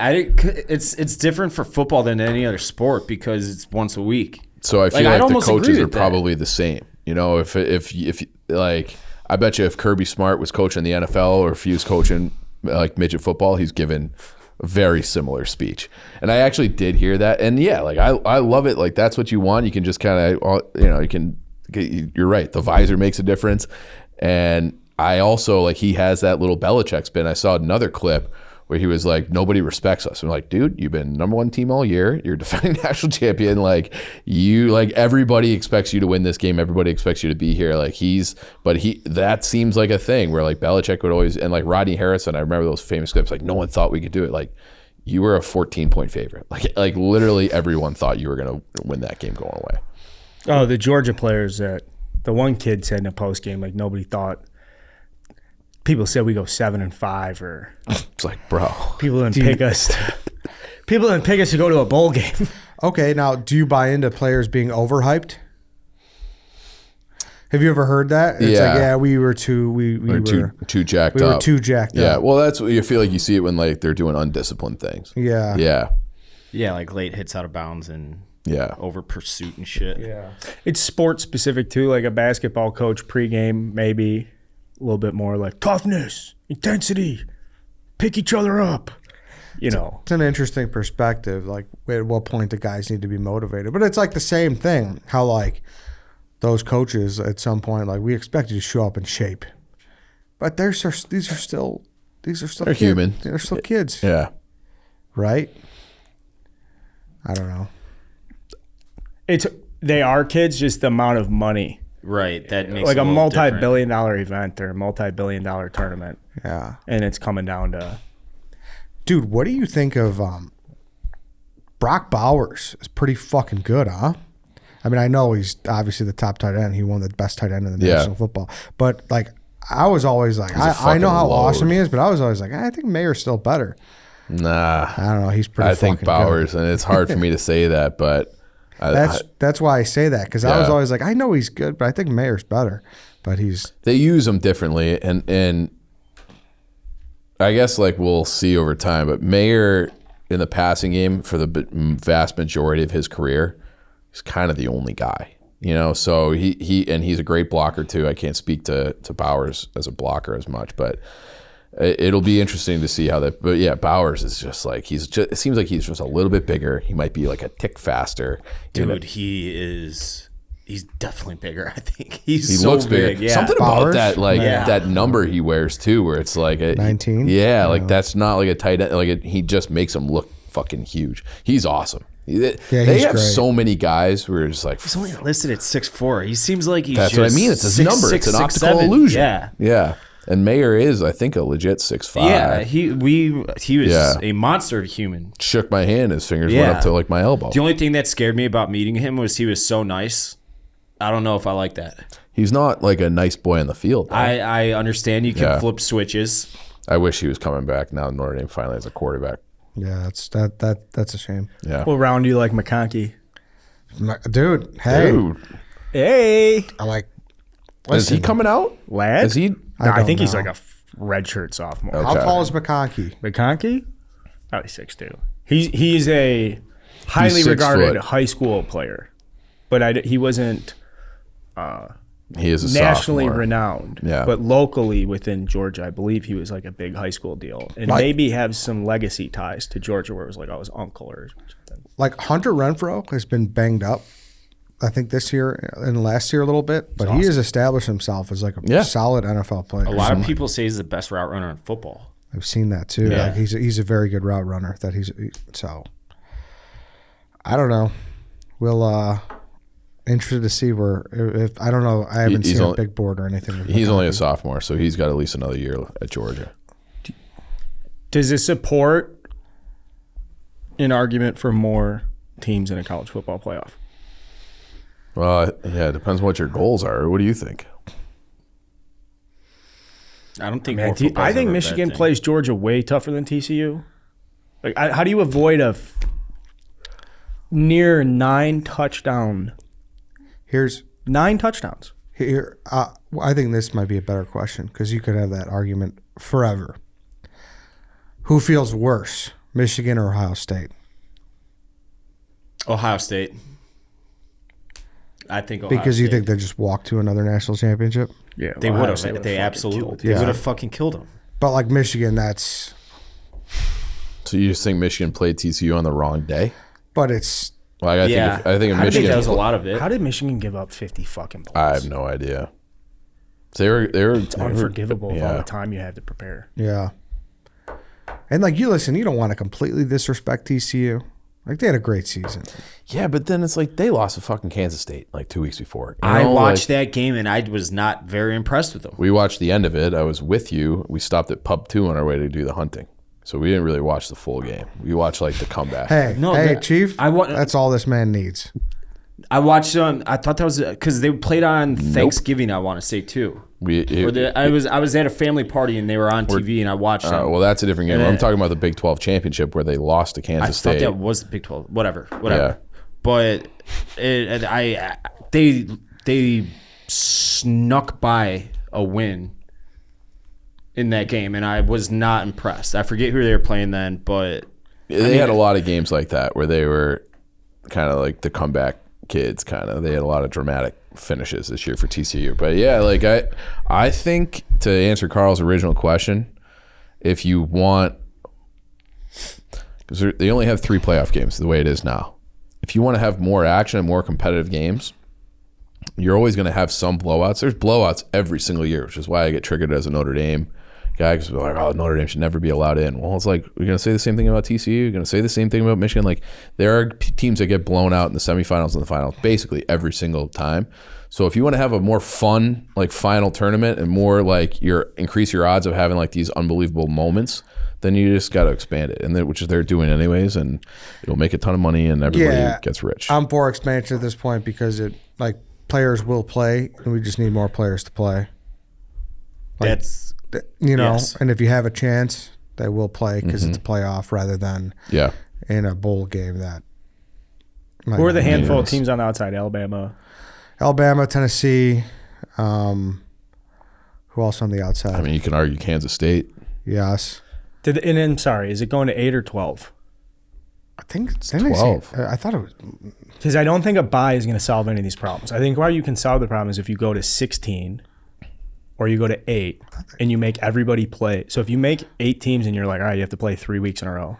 it's different for football than any other sport because it's once a week. so I feel I'd like the almost agree coaches are with that. probably the same. If like, I bet you if Kirby Smart was coaching the NFL or if he was coaching like midget football, he's given a very similar speech. And I actually did hear that. And yeah, like I love it. Like that's what you want. You can just kind of, you can. You're right. The visor makes a difference. And I also, like, he has that little Belichick spin. I saw another clip where he was like, nobody respects us. I'm like, dude, you've been #1 team all year. You're defending national champion. Like, everybody expects you to win this game. Everybody expects you to be here. Like, that seems like a thing where, like, Belichick would always, and like Rodney Harrison, I remember those famous clips, like, no one thought we could do it. Like, you were a 14-point favorite. Like literally everyone thought you were going to win that game going away. Oh, the Georgia players that the one kid said in a post game, like nobody thought. People said we go 7-5, or It's like, bro, people didn't pick us. People didn't pick us to go to a bowl game. Okay, now do you buy into players being overhyped? Have you ever heard that? It's Yeah. like, yeah, we were too too jacked we up. were too jacked Yeah, up. well, that's what you feel like you see it when like they're doing undisciplined things. Yeah. Yeah, Yeah, like late hits out of bounds and yeah. over pursuit and shit. Yeah, it's sport specific too. Like a basketball coach pregame, maybe a little bit more like toughness, intensity, pick each other up. It's an interesting perspective. Like, at what point the guys need to be motivated, but it's like the same thing. How like those coaches at some point, like, we expect you to show up in shape, but these are still They're kids. human. They're still kids, Yeah. right? I don't know. They are kids, just the amount of money. Right. That makes Like it a little multi-billion-dollar event or a multi-billion-dollar tournament, Yeah, and it's coming down to. dude, what do you think of Brock Bowers? Is pretty fucking good, huh? I mean, I know he's obviously the top tight end. He won the best tight end in the national football. But like, I was always like, I fucking know how load. awesome he is, but I was always like, I think Mayer's still better. Nah. I don't know. He's pretty. I think fucking Bowers, and it's hard for me to say that, but That's why I say that, because I was Yeah. always like, I know he's good, but I think Mayer's better. But they use him differently, and I guess like we'll see over time. But Mayer in the passing game for the vast majority of his career, he's kind of the only guy. So he's a great blocker too. I can't speak to Bowers as a blocker as much, but it'll be interesting to see how that. But yeah, Bowers is just like it seems like he's just a little bit bigger. He might be like a tick faster. Dude, he's definitely bigger. I think He so looks bigger. big. Yeah. Something Bowers? about that, like Yeah. that number he wears too, where it's like 19? Yeah, like that's not like a tight end. Like he just makes him look fucking huge. He's awesome. They he's have great. so many guys where it's like, He's only listed at 6'4". He seems like he's that's just what I mean. It's his 6'6", number. It's an optical 6'7". illusion. Yeah. yeah. And Mayer is, I think, a legit 6'5". Yeah, he was Yeah. a monster of a human. Shook my hand. His fingers went Yeah. up to like my elbow. The only thing that scared me about meeting him was he was so nice. I don't know if I like that. He's not like a nice boy on the field. Though. I understand you can Yeah. flip switches. I wish he was coming back now. Notre Dame finally has a quarterback. yeah, that's a shame, Yeah. What round do you like McConkey? dude. Hey, Dude, Hey, I'm like, is he listen, coming out? lad. Is he? No, I don't think he's know. like a redshirt sophomore. How Okay. tall is McConkey? McConkey? Probably 6'2". He's a highly 6 regarded foot. high school player, but he wasn't He is a nationally sophomore. renowned. Yeah. But locally within Georgia, I believe he was like a big high school deal. And Like- maybe have some legacy ties to Georgia where it was like, oh, his uncle or something. Like Hunter Renfrow has been banged up, I think this year and last year a little bit, but he has established himself as like a solid NFL player. A lot of people say he's the best route runner in football. I've seen that too. Yeah. Like he's a very good route runner. So I don't know. We'll interested to see where if I don't know. I haven't He's seen only- a big board or anything. He's only a sophomore, so he's got at least another year at Georgia. Does it support an argument for more teams in a college football playoff? Well, yeah, it depends what your goals are. What do you think? I don't think. Man, more football's I think ever a bad Michigan thing. plays Georgia way tougher than TCU. Like, how do you avoid a near 9 touchdown? Here's 9 touchdowns. here. I think this might be a better question because you could have that argument forever. Who feels worse, Michigan or Ohio State? Ohio State. I think Ohio Because you State. think they just walked to another national championship. Yeah, They would have. They absolutely. They Yeah. would have fucking killed him. But like Michigan, that's. So you just think Michigan played TCU on the wrong day? But it's. Well, I think if I think Michigan, that was a lot of it. How did Michigan give up 50 fucking points? I have no idea. They were It's unforgivable of all yeah. the time you had to prepare. Yeah. And like you listen, you don't want to completely disrespect TCU. Like they had a great season. Yeah, but then it's like they lost to fucking Kansas State like 2 weeks before. You I know, watched like, that game and I was not very impressed with them. We watched the end of it. I was with you. We stopped at Pub 2 on our way to do the hunting. So we didn't really watch the full game. We watched like the comeback. Hey, No, hey, that- Chief. I that's all this man needs. I watched them. I thought that was because they played on Thanksgiving. I want to say too. I was at a family party and they were on TV and I watched them. well, that's a different game. And I'm talking about the Big 12 championship where they lost to I Kansas thought State. that was the Big 12. Whatever. Yeah. But they snuck by a win in that game, and I was not impressed. I forget who they were playing then, but They had a lot of games like that where they were kind of like the comeback kids. Kind of, they had a lot of dramatic finishes this year for TCU. But yeah, like I think to answer Carl's original question, if you want, because they only have 3 playoff games the way it is now. If you want to have more action and more competitive games, you're always going to have some blowouts. There's blowouts every single year, which is why I get triggered as a Notre Dame guy because we're like, oh, Notre Dame should never be allowed in. Well, it's like, we're going to say the same thing about TCU. You're going to say the same thing about Michigan. Like, there are teams that get blown out in the semifinals and the finals basically every single time. So if you want to have a more fun, like, final tournament and more, like, increase your odds of having, like, these unbelievable moments, then you just got to expand it, and which is they're doing anyways, and it'll make a ton of money and everybody gets rich. I'm for expansion at this point because players will play, and we just need more players to play. that's Yes. And if you have a chance, they will play because it's a playoff rather than Yeah. in a bowl game that. Who are the handful of Yes. teams on the outside? Alabama. Alabama, Tennessee. Who else on the outside? I mean, you can argue Kansas State. Yes. And I'm sorry, is it going to 8 or 12? I think it's 12. I thought it was. Because I don't think a bye is going to solve any of these problems. I think where you can solve the problem is if you go to 16 or you go to 8 and you make everybody play. So if you make 8 teams and you're like, all right, you have to play 3 weeks in a row.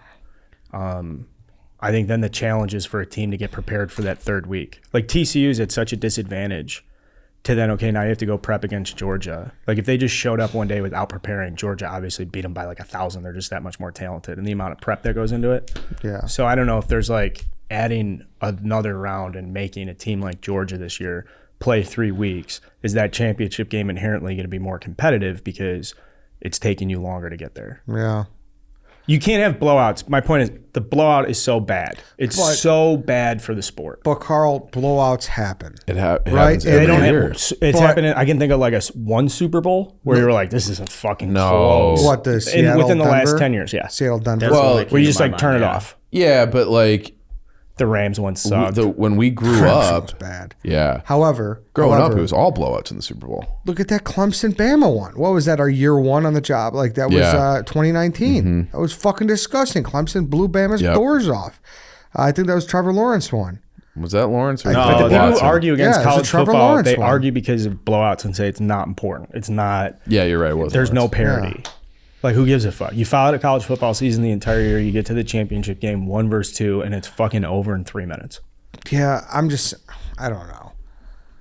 I think then the challenge is for a team to get prepared for that 3rd week. Like TCU's at such a disadvantage to then, okay, now you have to go prep against Georgia. Like if they just showed up one day without preparing, Georgia obviously beat them by like 1,000. They're just that much more talented, and the amount of prep that goes into it. Yeah. So I don't know if there's like adding another round and making a team like Georgia this year play 3 weeks. Is that championship game inherently going to be more competitive because it's taking you longer to get there? Yeah. You can't have blowouts. My point is the blowout is so bad. It's so bad for the sport. But Carl, blowouts happen. It Right? happens They every They don't year. have, it's happening. I can think of like one Super Bowl where you're like, this isn't fucking No. close. What, the Seattle, within the Denver? last 10 years, yeah. Seattle, Denver. That's Well, what Where you came just to like my turn mind, it yeah. off. Yeah, but like The Rams one sucked. when we grew That up, was bad. yeah, However, growing up, it was all blowouts in the Super Bowl. Look at that Clemson Bama one. What was that? Our year 1 on the job? Like that was Yeah. 2019. That was fucking disgusting. Clemson blew Bama's Yep. doors off. I think that was Trevor Lawrence one. Was that Lawrence? Or No, But the people who Watson? argue against Yeah, it was a college Trevor football, Lawrence they one. argue because of blowouts and say it's not important. It's not. Yeah, you're right. It wasn't There's no Lawrence. parity. Like, who gives a fuck? You foul out a college football season the entire year. You get to the championship game, 1 versus 2, and it's fucking over in 3 minutes. Yeah, I don't know.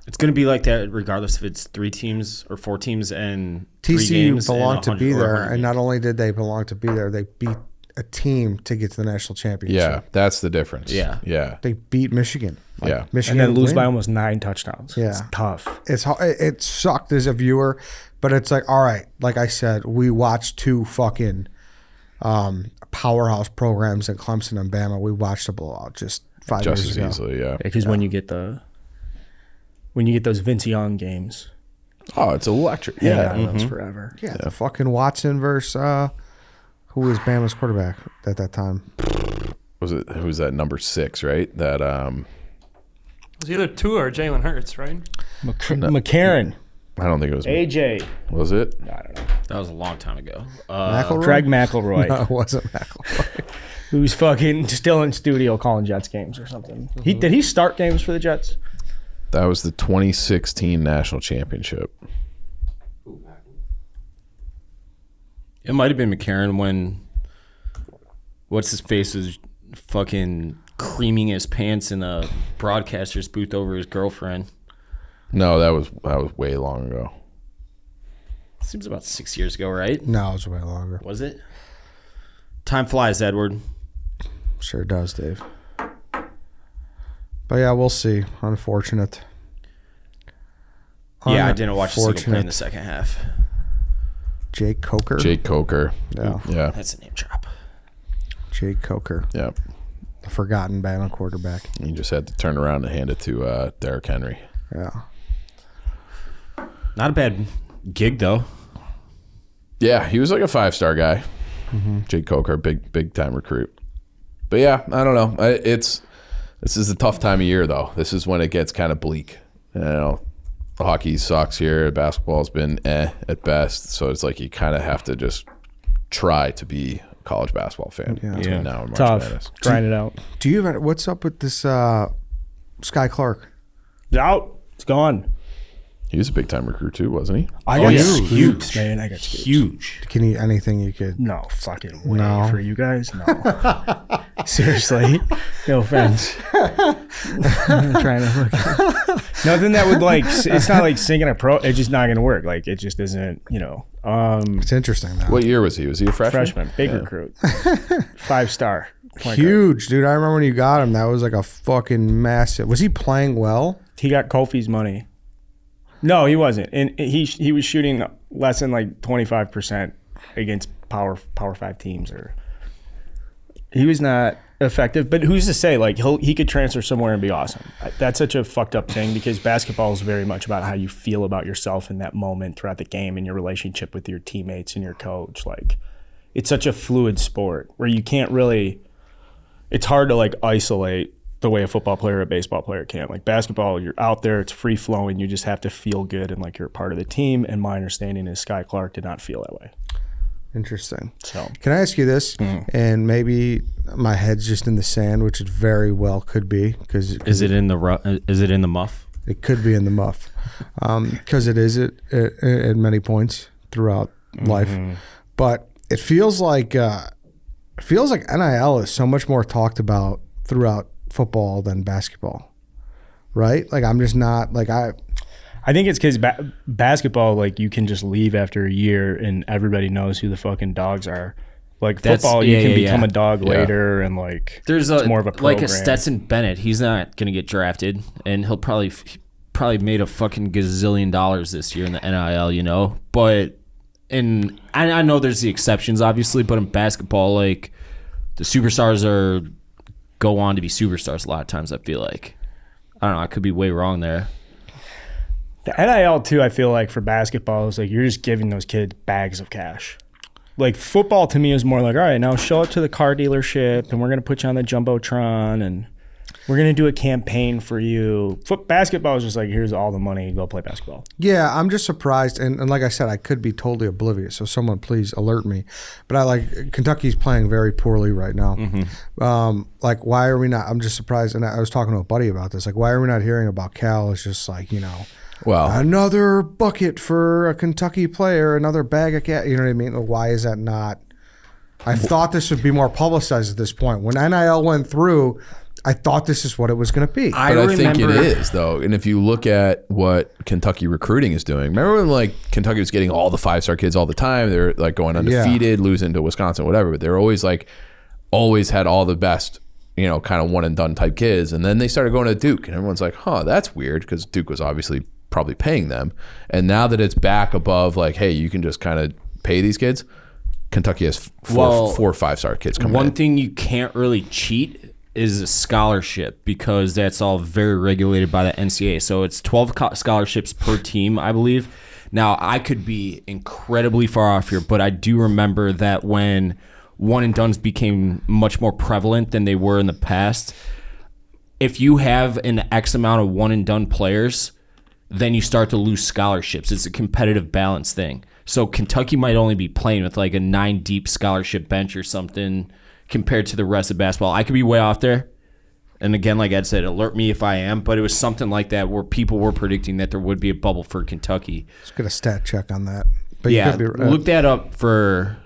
It's going to be like that regardless if it's 3 teams or 4 teams and 3 TCU games and belonged to 100 be or there, 100 and not only did they belong to be there, they beat a team to get to the national championship. Yeah, that's the difference. Yeah. Yeah. They beat Michigan. Yeah. Michigan And then lose win. by almost 9 touchdowns. Yeah. It's tough. It sucked as a viewer, but it's like, all right, like I said, we watched 2 fucking powerhouse programs in Clemson and Bama. We watched a blowout just 5 Just years as ago. easily, yeah. Because when you get those Vince Young games, Oh, it's electric. hang Yeah. on to those forever. Yeah, the fucking Watson versus who was Bama's quarterback at that time? Who was that number 6, right? That It was either Tua or Jalen Hurts, right? McCarron, I don't think it was. AJ, Was it? I don't know. That was a long time ago. McElroy? Craig McElroy, No, it wasn't McElroy. who's fucking still in studio calling Jets games or something. Did he start games for the Jets? That was the 2016 national championship. It might have been McCarron when what's his face was fucking creaming his pants in a broadcaster's booth over his girlfriend. No, that was way long ago. Seems about 6 years ago, right? No, it was way longer. Was it? Time flies, Edward. Sure does, Dave. But yeah, we'll see. Unfortunate. Yeah, I didn't watch a single play in Unfortunate. the second half. Jake Coker. Jake Coker. Yeah. Yeah. That's a name drop. Jake Coker, Yeah. the forgotten Bama quarterback. You just had to turn around and hand it to Derrick Henry. Yeah. Not a bad gig, though. Yeah, he was like a 5-star guy. Jake Coker, big time recruit. But yeah, I don't know. This is a tough time of year though. This is when it gets kind of bleak. You know, hockey sucks here. Basketball's been at best. So it's like you kind of have to just try to be a college basketball fan. Yeah. between now and March Tough. Madness. Grind it out. Do you have what's up with this Sky Clark? It's out. It's gone. He was a big time recruit too, wasn't he? I got yeah. huge, man. I got huge. Huge. Can you anything you could? No fucking way No. for you guys. No. Seriously. No offense. I'm trying to look. Nothing that would like. It's not like singing a pro. It's just not going to work. Like it just isn't. You know. It's interesting now. What year was he? Was he a freshman? Freshman, big recruit, 5-star. Huge, dude. I remember when you got him. That was like a fucking massive. Was he playing well? He got Kofi's money. No, he wasn't, and he was shooting less than like 25% against Power 5 teams, or he was not effective. But who's to say? Like he could transfer somewhere and be awesome. That's such a fucked up thing because basketball is very much about how you feel about yourself in that moment throughout the game and your relationship with your teammates and your coach. Like it's such a fluid sport where you can't really. It's hard to like isolate the way a football player or a baseball player can. Like basketball, you're out there, it's free flowing. You just have to feel good and like you're a part of the team. And my understanding is Sky Clark did not feel that way. Interesting. So Can I ask you this? And maybe my head's just in the sand, which it very well could be, because Is it in the muff? it could be in the muff, because it is at many points throughout life. But it feels like NIL is so much more talked about throughout football than basketball, right? Like I'm just not like I think it's because basketball, like you can just leave after a year and everybody knows who the fucking dogs are. Like football, you can become a dog later, and like There's it's more of a program. like a Stetson Bennett. He's not gonna get drafted, and he probably made a fucking gazillion dollars this year in the NIL, you know. But I know there's the exceptions, obviously, but in basketball, like the superstars go on to be superstars a lot of times. I feel like I don't know. I could be way wrong there. The NIL too, I feel like for basketball is like you're just giving those kids bags of cash. Like football to me is more like, all right, now show up to the car dealership and we're gonna put you on the jumbotron and we're going to do a campaign for you. Basketball is just like, here's all the money, go play basketball. Yeah, I'm just surprised, and like I said, I could be totally oblivious, so someone please alert me. But Kentucky's playing very poorly right now. Like, why are we not? I'm just surprised, and I was talking to a buddy about this. Like, why are we not hearing about Cal? It's just like, Well, another bucket for a Kentucky player, another bag of cat. You know what I mean? Why is that not? I thought this would be more publicized at this point. When NIL went through, I thought this is what it was going to be. But I think it is, though. And if you look at what Kentucky recruiting is doing, remember when Kentucky was getting all the 5-star kids all the time? They're going undefeated, losing to Wisconsin, whatever. But they're always always had all the best, kind of one and done type kids. And then they started going to Duke, and everyone's like, "Huh, that's weird," because Duke was obviously probably paying them. And now that it's back above, hey, you can just kind of pay these kids. Kentucky has four 5-star kids coming in. One thing you can't really cheat is a scholarship, because that's all very regulated by the NCAA. So it's 12 scholarships per team, I believe. Now, I could be incredibly far off here, but I do remember that when one and dones became much more prevalent than they were in the past, if you have an X amount of one and done players, then you start to lose scholarships. It's a competitive balance thing. So Kentucky might only be playing with a 9-deep scholarship bench or something compared to the rest of basketball. I could be way off there. And again, like Ed said, alert me if I am. But it was something like that where people were predicting that there would be a bubble for Kentucky. Let's get a stat check on that. But yeah, you could be, look that up for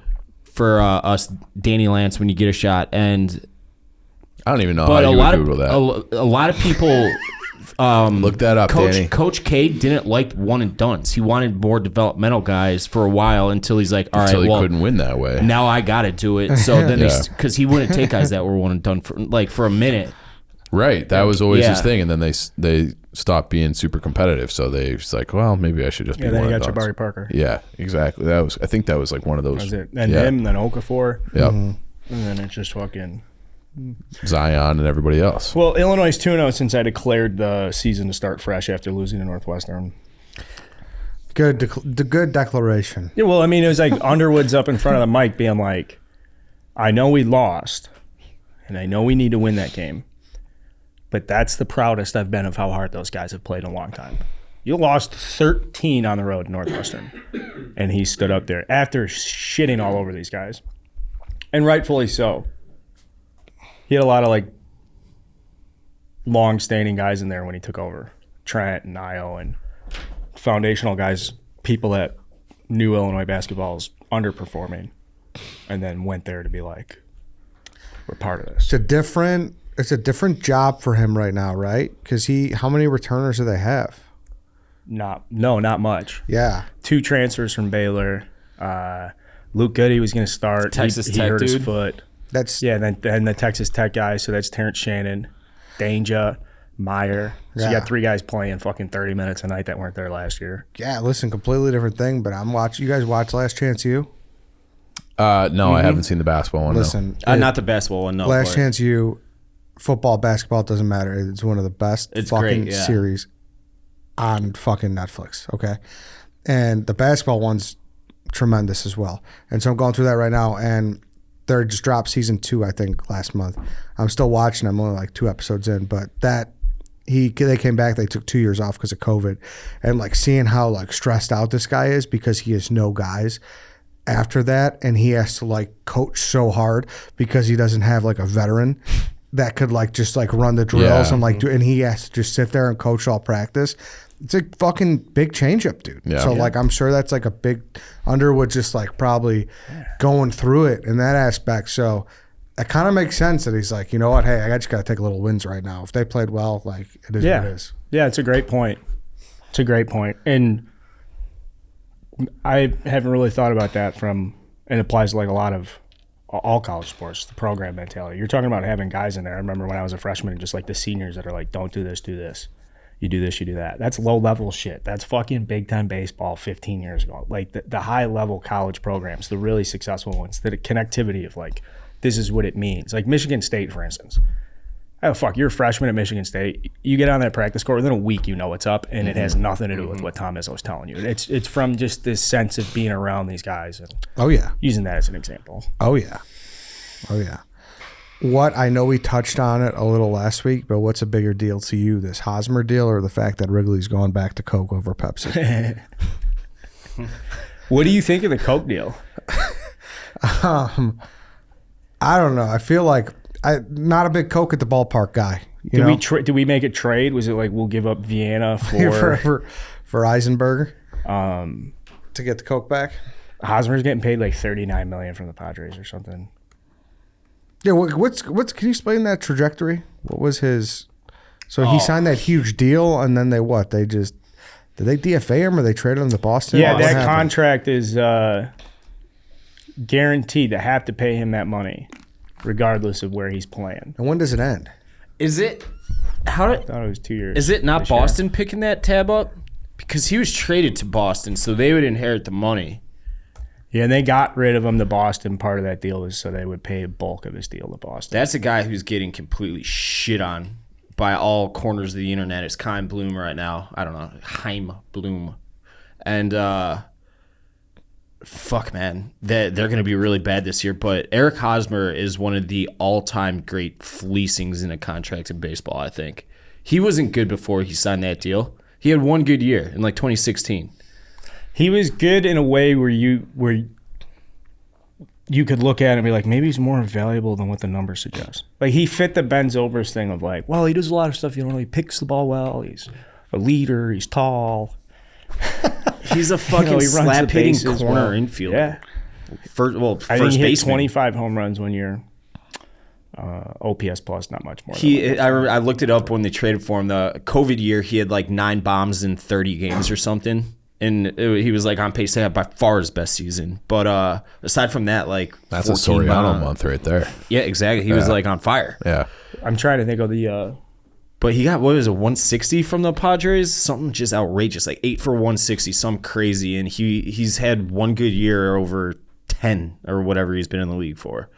us, Danny Lance, when you get a shot. And I don't even know how you would Google that. A lot of people... look that up, Danny. Coach K didn't like one and dones. He wanted more developmental guys for a while until he's like, all right, he couldn't win that way. Now I got to do it. So then because he wouldn't take guys that were one and done for a minute. Right. That was always his thing. And then they stopped being super competitive. So they was like, well, maybe I should just be one then you and got dones. Jabari Parker. Yeah, exactly. I think that was one of those. That was it. And him, then Okafor. Yep. And then it's just fucking... Zion and everybody else. Well, Illinois is 2-0 since I declared the season to start fresh after losing to Northwestern. Good declaration. Yeah, well, I mean, it was like Underwood's up in front of the mic being like, I know we lost, and I know we need to win that game, but that's the proudest I've been of how hard those guys have played in a long time. You lost 13 on the road to Northwestern, and he stood up there after shitting all over these guys, and rightfully so. He had a lot of long-standing guys in there when he took over. Trent and Io and foundational guys, people that knew Illinois basketball is underperforming, and then went there to be like, we're part of this. It's a different job for him right now, right? Because how many returners do they have? Not much. Yeah. 2 transfers from Baylor. Luke Goody was going to start. Texas he Tech hurt his dude. foot. That's Then the Texas Tech guys. So that's Terrence Shannon, Danja, Meyer. So you Yeah. got 3 guys playing fucking 30 minutes a night that weren't there last year. yeah. Listen, completely different thing. But I'm watching. You guys watch Last Chance U? No, I haven't seen the basketball one. Listen, Not the basketball one, no. Last but- Chance U, football, basketball, it doesn't matter. It's one of the best It's fucking great, yeah. series on fucking Netflix. Okay, and the basketball one's tremendous as well. And so I'm going through that right now, and they just dropped season 2, I think, last month. I'm still watching. I'm only 2 episodes in, but they came back. They took 2 years off because of COVID, and seeing how stressed out this guy is because he has no guys after that, and he has to coach so hard because he doesn't have a veteran that could just run the drills Yeah. and he has to just sit there and coach all practice. It's a fucking big changeup, dude. Yeah. So I'm sure that's a big Underwood just probably going through it in that aspect. So it kind of makes sense that he's you know what? Hey, I just got to take a little wins right now. If they played well, it is what it is. Yeah, it's a great point. And I haven't really thought about that and it applies to a lot of all college sports, the program mentality. You're talking about having guys in there. I remember when I was a freshman, just the seniors that are don't do this, do this. You do this, you do that. That's low-level shit. That's fucking big-time baseball 15 years ago. The high-level college programs, the really successful ones, the connectivity of, this is what it means. Michigan State, for instance. Oh, fuck, you're a freshman at Michigan State. You get on that practice court, within a week you know what's up, and it has nothing to do with what Tom Izzo's telling you. It's from just this sense of being around these guys and Oh, yeah. using that as an example. Oh, yeah. Oh, yeah. what I know we touched on it a little last week, but what's a bigger deal to you, this Hosmer deal or the fact that Wrigley's going back to Coke over Pepsi? What do you think of the Coke deal? I don't know. I feel like I'm not a big Coke at the ballpark guy. Did we make a trade? Was it like we'll give up Vienna for Eisenberger to get the Coke back? Hosmer's getting paid like $39 million from the Padres or something. Yeah, what's can you explain that trajectory? What was his? So he signed that huge deal, and then they just did they DFA him or they traded him to Boston? Yeah, What that happened? contract is guaranteed to have to pay him that money, regardless of where he's playing. And when does it end? Is it? I thought it was 2 years. Is it not this year. Boston picking that tab up? Because he was traded to Boston, so they would inherit the money. Yeah, and they got rid of him. The Boston part of that deal is so they would pay a bulk of his deal to Boston. That's a guy who's getting completely shit on by all corners of the internet. It's Chaim Bloom right now. I don't know. Chaim Bloom. And fuck, man. They're going to be really bad this year. But Eric Hosmer is one of the all-time great fleecings in a contract in baseball, I think. He wasn't good before he signed that deal. He had one good year in like 2016. He was good in a way where you could look at him and be like, maybe he's more valuable than what the numbers suggest. Like he fit the Ben Zobrist thing of like, well, he does a lot of stuff. You know, he picks the ball well. He's a leader. He's tall. He's a fucking he runs the slap-hitting bases corner well. infielder. Yeah. First I think he hit baseman. 25 home runs when you're OPS plus, not much more. I looked it up when they traded for him. The COVID year, he had like 9 bombs in 30 games or something. And he was like on pace to have by far his best season. But aside from that, like That's a 14 Soriano month right there. Yeah, exactly. He was like on fire. Yeah. I'm trying to think of the But he got, what was it, 160 from the Padres? Something just outrageous, like 8 for 160, something crazy. And he's had one good year over 10 or whatever he's been in the league for.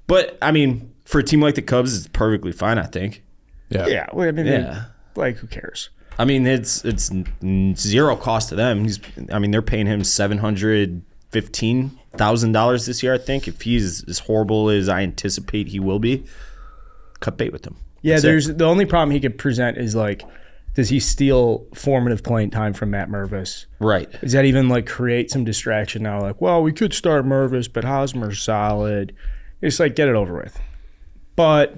But, I mean, for a team like the Cubs, it's perfectly fine, I think. Yeah. well, I mean, Yeah. like who cares? I mean, it's zero cost to them. They're paying him $715,000 this year, I think. If he's as horrible as I anticipate he will be, cut bait with him. Yeah, That's it. the only problem he could present is like, does he steal formative playing time from Matt Mervis? Right. Does that even like create some distraction now? Like, well, we could start Mervis, but Hosmer's solid. It's like, get it over with. But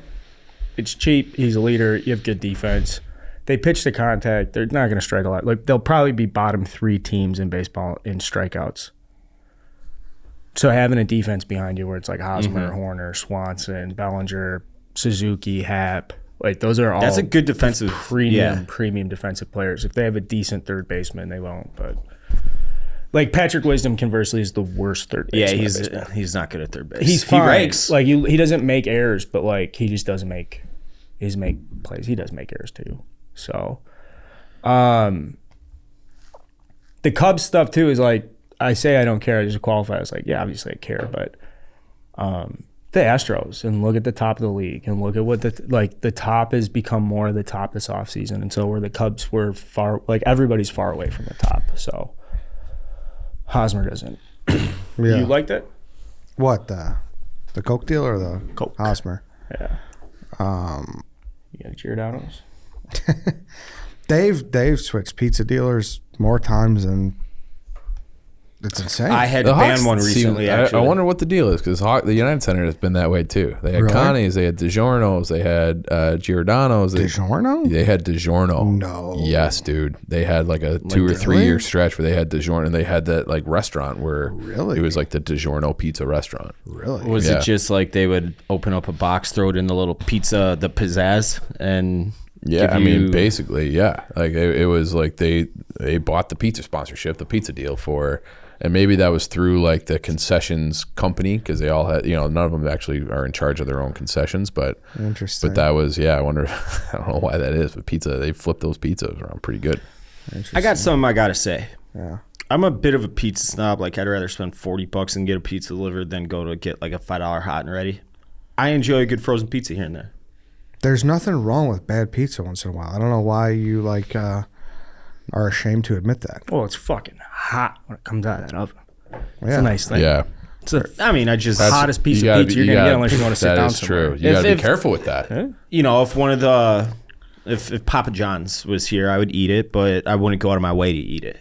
it's cheap. He's a leader. You have good defense. They pitch to contact. They're not going to strike a lot. Like they'll probably be bottom 3 teams in baseball in strikeouts. So having a defense behind you where it's like Hosmer, Horner, Swanson, Bellinger, Suzuki, Happ, like those are all That's a good defensive premium defensive players. If they have a decent third baseman, they won't. But like Patrick Wisdom, conversely, is the worst third baseman. Yeah, he's not good at third base. He's fine. He ranks. Like he doesn't make errors, but like he just doesn't make plays. He does make errors too. So, the Cubs stuff too is like, I say I don't care. I just qualify. I was like, yeah, obviously I care, but the Astros, and look at the top of the league, and look at what the top has become more of the top this offseason, and so where the Cubs were far, like everybody's far away from the top. So Hosmer doesn't. Yeah. You liked it? What the Coke deal or the Coke. Hosmer? Yeah. You got Giordano's? They've switched pizza dealers more times than it's insane. I had to ban one recently, actually. I wonder what the deal is because the United Center has been that way too. They had Really? Connie's, they had DiGiorno's, they had Giordano's. DiGiorno? They had DiGiorno. No. Yes, dude. They had like a 2 or 3 year stretch where they had DiGiorno, and they had that like restaurant where Really? it was like the DiGiorno pizza restaurant. Really? Was Yeah. it just like they would open up a box, throw it in the little pizza, the pizzazz, and Yeah, give I mean, you- basically, yeah. Like it was like they bought the pizza sponsorship, the pizza deal for, and maybe that was through like the concessions company because they all had, none of them actually are in charge of their own concessions, but Interesting. But that was, I wonder, I don't know why that is, but pizza, they flipped those pizzas around pretty good. I got something I gotta say. Yeah. I'm a bit of a pizza snob. Like I'd rather spend $40 and get a pizza delivered than go to get like a $5 hot and ready. I enjoy a good frozen pizza here and there. There's nothing wrong with bad pizza once in a while. I don't know why you like are ashamed to admit that. Well, it's fucking hot when it comes out of that oven. It's Yeah. a nice thing. Yeah. I just hottest piece you of gotta pizza be- you're you gonna get gotta- unless you want to sit that down is somewhere. true. You got to be careful with that. if one of the if Papa John's was here, I would eat it, but I wouldn't go out of my way to eat it.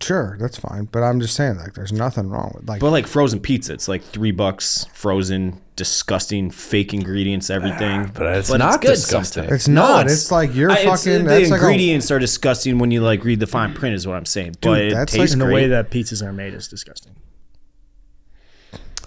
Sure, that's fine. But I'm just saying, like, there's nothing wrong with like. But like frozen pizza, it's like $3 frozen, disgusting, fake ingredients, everything. But it's not good disgusting. sometimes. It's not. It's like you're fucking. The That's like ingredients are disgusting when you like read the fine print, is what I'm saying. But it that's tastes And the great. way that pizzas are made is disgusting.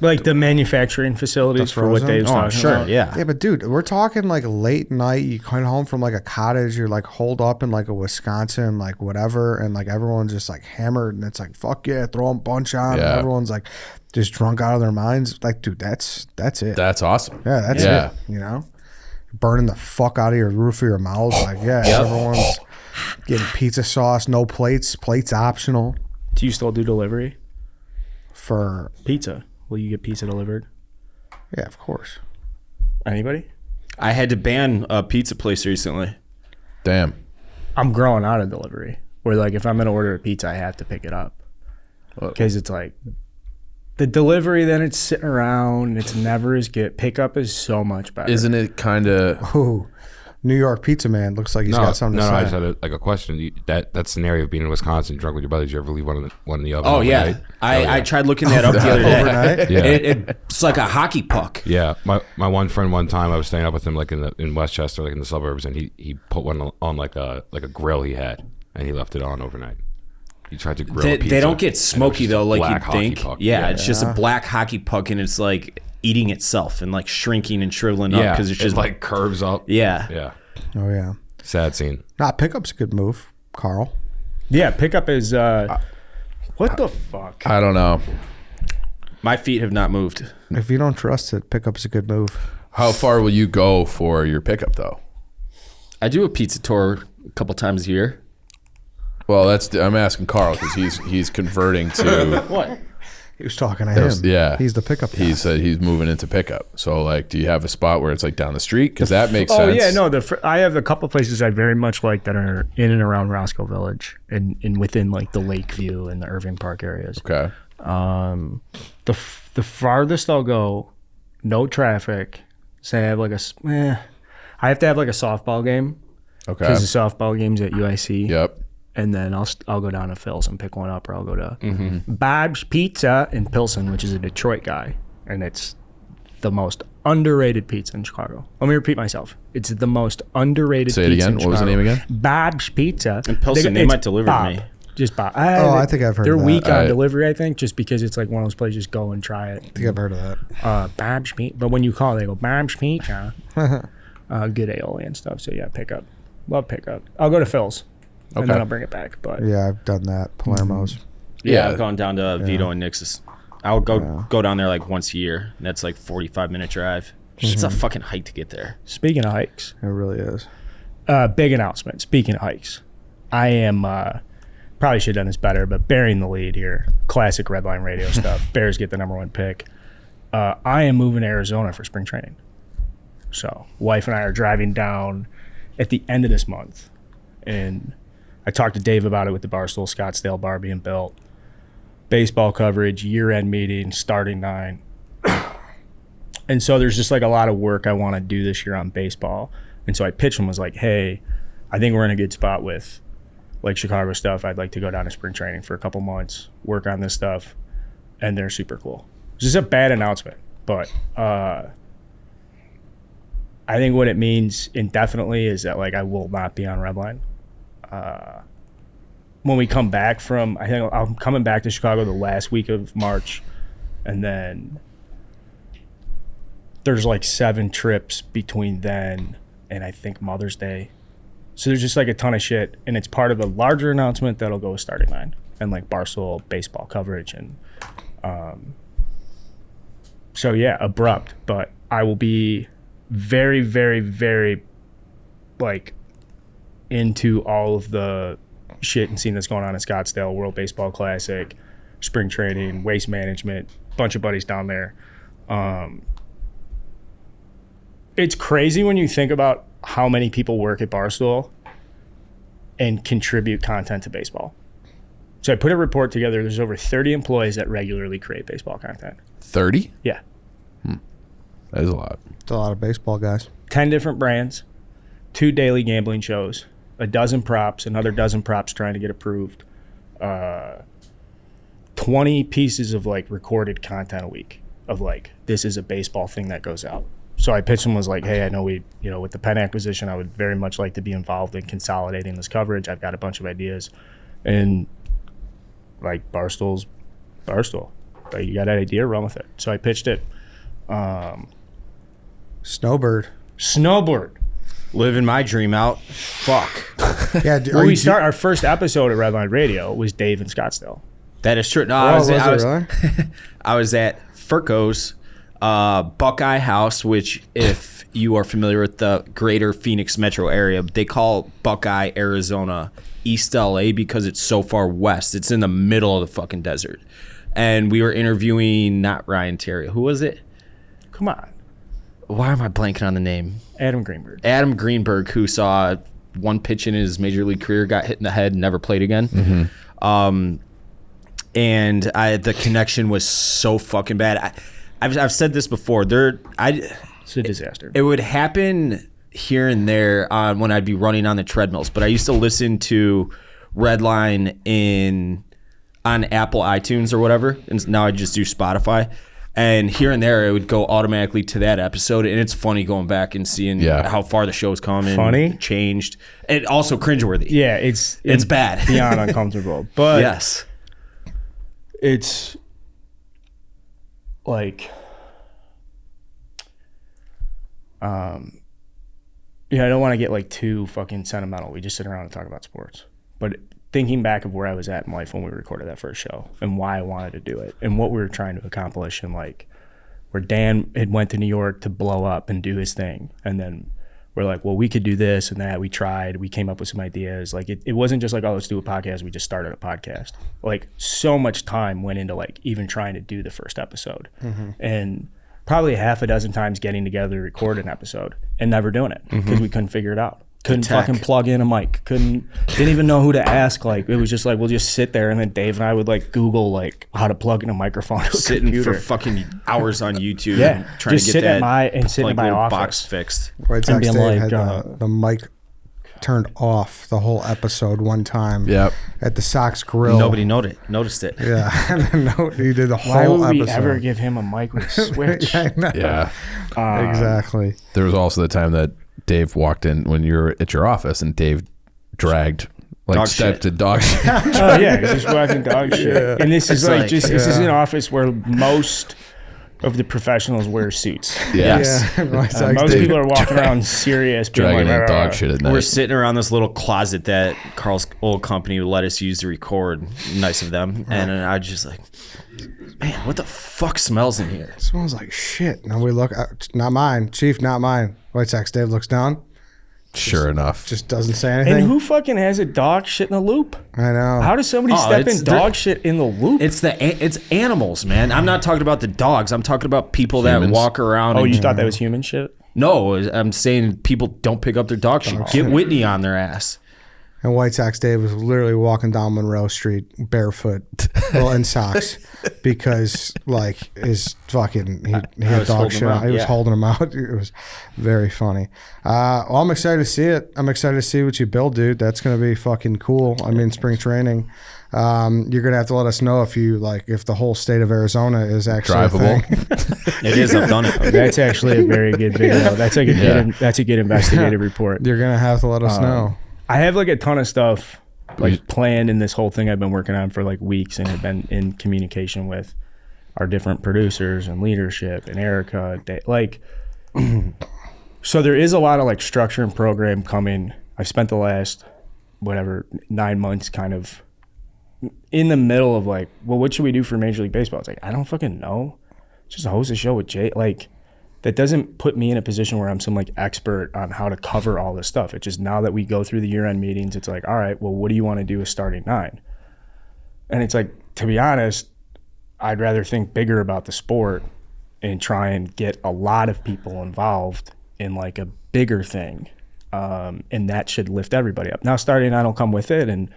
Like the manufacturing facilities for what frozen? Dave's Oh, talking sure, about. yeah. Yeah, but dude, we're talking like late night. You come home from like a cottage. You're like holed up in like a Wisconsin, like whatever, and like everyone's just like hammered, and it's like fuck yeah, throw a bunch on. And Yeah. everyone's like just drunk out of their minds. Like, dude, that's it. That's awesome. Yeah, that's it. You know, burning the fuck out of your roof of your mouth. Like, yeah, everyone's getting pizza sauce, no plates. Plates optional Do you still do delivery? for. Pizza. Will you get pizza delivered? Yeah, of course. Anybody? I had to ban a pizza place recently. Damn. I'm growing out of delivery. Where like if I'm gonna order a pizza, I have to pick it up because it's like the delivery. Then it's sitting around. It's never as good. Pickup is so much better. Isn't it kind of? Ooh, New York pizza man looks like he's got something to say. I just had a question. That scenario of being in Wisconsin, drunk with your brothers. You ever leave one in the oven? Oh yeah, overnight? I tried looking that up the other day. Overnight? Yeah. It's like a hockey puck. Yeah, my one friend one time I was staying up with him like in Westchester, like in the suburbs, and he put one on like a grill he had, and he left it on overnight. He tried to grill. They, a pizza, they don't get and it was smoky just a though, like black you'd hockey think. puck. Yeah, it's just a black hockey puck, and it's like eating itself and like shrinking and shriveling up because it's just like curves up. yeah. Yeah, Oh yeah. sad scene. Nah, pickup's a good move, Carl. Yeah, pickup is. What the fuck? I don't know. My feet have not moved. If you don't trust it, pickup's a good move. How far will you go for your pickup though? I do a pizza tour a couple times a year. Well, I'm asking Carl because he's converting to. What? He was talking to him. Yeah, He's the pickup guy. He said he's moving into pickup. So, like, do you have a spot where it's like down the street? Because that makes Oh sense. yeah, no. I have a couple places I very much like that are in and around Roscoe Village and within like the Lakeview and the Irving Park areas. Okay. The farthest I'll go, no traffic. Say I have like I have to have like a softball game Okay. because the softball game's at UIC. Yep. And then I'll go down to Phil's and pick one up, or I'll go to Bob's Pizza in Pilsen, which is a Detroit guy, and it's the most underrated pizza in Chicago. Let me repeat myself. It's the most underrated Say it pizza again. in What was the Chicago. name again? Bob's Pizza. In Pilsen, they it's might deliver Bob. me. Just Bob. I think I've heard They're that. weak on I- delivery, I think, just because it's like one of those places, just go and try it. I think I've heard of that. Bob's Pizza. But when you call, they go, Bob's Pizza. Good aioli and stuff. So yeah, pickup. Love pickup. I'll go to Phil's. And Okay. then I'll bring it back. But Yeah, I've done that. Palermo's. Yeah, Yeah. I've gone down to Vito and Nix's. I'll go down there like once a year, and that's like 45-minute drive. It's a fucking hike to get there. speaking of hikes, It really is. big announcement. Speaking of hikes, I am probably should have done this better, but bearing the lead here. Classic Redline Radio stuff. Bears get the #1 pick. I am moving to Arizona for spring training. So, wife and I are driving down at the end of this month, and I talked to Dave about it with the Barstool Scottsdale bar being built. Baseball coverage, year-end meeting, starting 9. And so there's just like a lot of work I want to do this year on baseball. And so I pitched him, was like, hey, I think we're in a good spot with like Chicago stuff. I'd like to go down to spring training for a couple months, work on this stuff. And they're super cool. It's just a bad announcement, but I think what it means indefinitely is that like I will not be on Redline. When we come back from, I think I'm coming back to Chicago the last week of March, and then there's like 7 trips between then and I think Mother's Day. So there's just like a ton of shit, and it's part of a larger announcement that'll go with starting 9 and like Barstool baseball coverage. And so yeah, abrupt, but I will be very, very, very like into all of the shit and scene that's going on in Scottsdale, World Baseball Classic, spring training, waste management, bunch of buddies down there. It's crazy when you think about how many people work at Barstool and contribute content to baseball. So I put a report together. There's over 30 employees that regularly create baseball content. 30? Yeah. That is a lot. It's a lot of baseball guys. 10 different brands, 2 daily gambling shows, a dozen props, another dozen props trying to get approved, 20 pieces of like recorded content a week of like, this is a baseball thing that goes out. So I pitched them, was like, hey, I know with the Penn acquisition, I would very much like to be involved in consolidating this coverage. I've got a bunch of ideas. And like Barstool. Like, you got an idea, run with it. So I pitched it. Snowbird. Living my dream out. Fuck. Yeah. Our first episode at Redline Radio was Dave in Scottsdale. That is true. No, Really? I was at Furco's Buckeye House, which, if you are familiar with the greater Phoenix metro area, they call Buckeye, Arizona, East LA because it's so far west. It's in the middle of the fucking desert. And we were interviewing, not Ryan Terry. Who was it? Come on. Why am I blanking on the name? Adam Greenberg. Adam Greenberg, who saw one pitch in his major league career, got hit in the head, never played again. Mm-hmm. And the connection was so fucking bad. I've said this before. It's a disaster. It would happen here and there when I'd be running on the treadmills, but I used to listen to Redline on Apple iTunes or whatever, and now I just do Spotify. And here and there, it would go automatically to that episode, and it's funny going back and seeing how far the show's come and Funny? changed. And also cringeworthy. Yeah, it's bad. Beyond uncomfortable. But yes. It's like, I don't want to get like too fucking sentimental. We just sit around and talk about sports. But thinking back of where I was at in life when we recorded that first show and why I wanted to do it and what we were trying to accomplish, and like where Dan had went to New York to blow up and do his thing, and then we're like, well, we could do this and that. We tried. We came up with some ideas. Like it wasn't just like, oh, let's do a podcast. We just started a podcast. Like so much time went into like even trying to do the first episode, and probably half a dozen times getting together to record an episode and never doing it because we couldn't figure it out. Couldn't fucking plug in a mic. Didn't even know who to ask. Like it was just like, we'll just sit there, and then Dave and I would like Google like how to plug in a microphone to a Sitting computer. for fucking hours on YouTube, Yeah, and trying just to get sit that in my little office. box fixed. White Sox being Dave like, had the mic turned off the whole episode one time. Yep. At the Sox Grill. Nobody noticed it. Yeah, and then he did the Why whole would we episode. ever give him a mic with a switch? I know. Yeah. Exactly. There was also the time that Dave walked in when you were at your office, and Dave dragged Dog stepped shit. to dog shit. Oh yeah, just walking dog shit. And this is It's like like- this is an office where most of the professionals wear suits. Yes. Yeah. White Sox Most Dave. people are walking around serious, being Dragging like, in "Rah, dog rah." shit at We're night. sitting around this little closet that Carl's old company would let us use to record. Nice of them. And I was just like, man, what the fuck smells in here? It smells like shit. And we look, not mine. Chief, not mine. White Sox Dave looks down, Sure enough. just doesn't say anything. And who fucking has a dog shit in a loop? I know. How does somebody Oh, step it's- in dog shit in the loop? It's animals, man. I'm not talking about the dogs. I'm talking about people that Humans. walk around. Oh, and, you thought that was human shit? No, I'm saying people don't pick up their dog shit. Get Whitney on their ass. And White Sox Dave was literally walking down Monroe Street barefoot, well, in socks, because like his fucking he had was dog holding shit. him On. out, He was yeah. holding him out. It was very funny. Well, I'm excited to see it. I'm excited to see what you build, dude. That's gonna be fucking cool. I mean, spring training. You're gonna have to let us know if the whole state of Arizona is actually a Drivable. thing. It is. I've done it. That's actually a very good video. That's like that's a good investigative report. You're gonna have to let us know. I have like a ton of stuff like planned in this whole thing I've been working on for like weeks, and have been in communication with our different producers and leadership and Erica. Like, so there is a lot of like structure and program coming. I've spent the last 9 months kind of in the middle of like, well, what should we do for Major League Baseball? It's like, I don't fucking know. Just host a show with Jay. Like, that doesn't put me in a position where I'm some like expert on how to cover all this stuff. It's just now that we go through the year-end meetings, it's like, all right, well, what do you want to do with starting 9? And it's like, to be honest, I'd rather think bigger about the sport and try and get a lot of people involved in like a bigger thing. And that should lift everybody up. Now starting 9 will come with it, and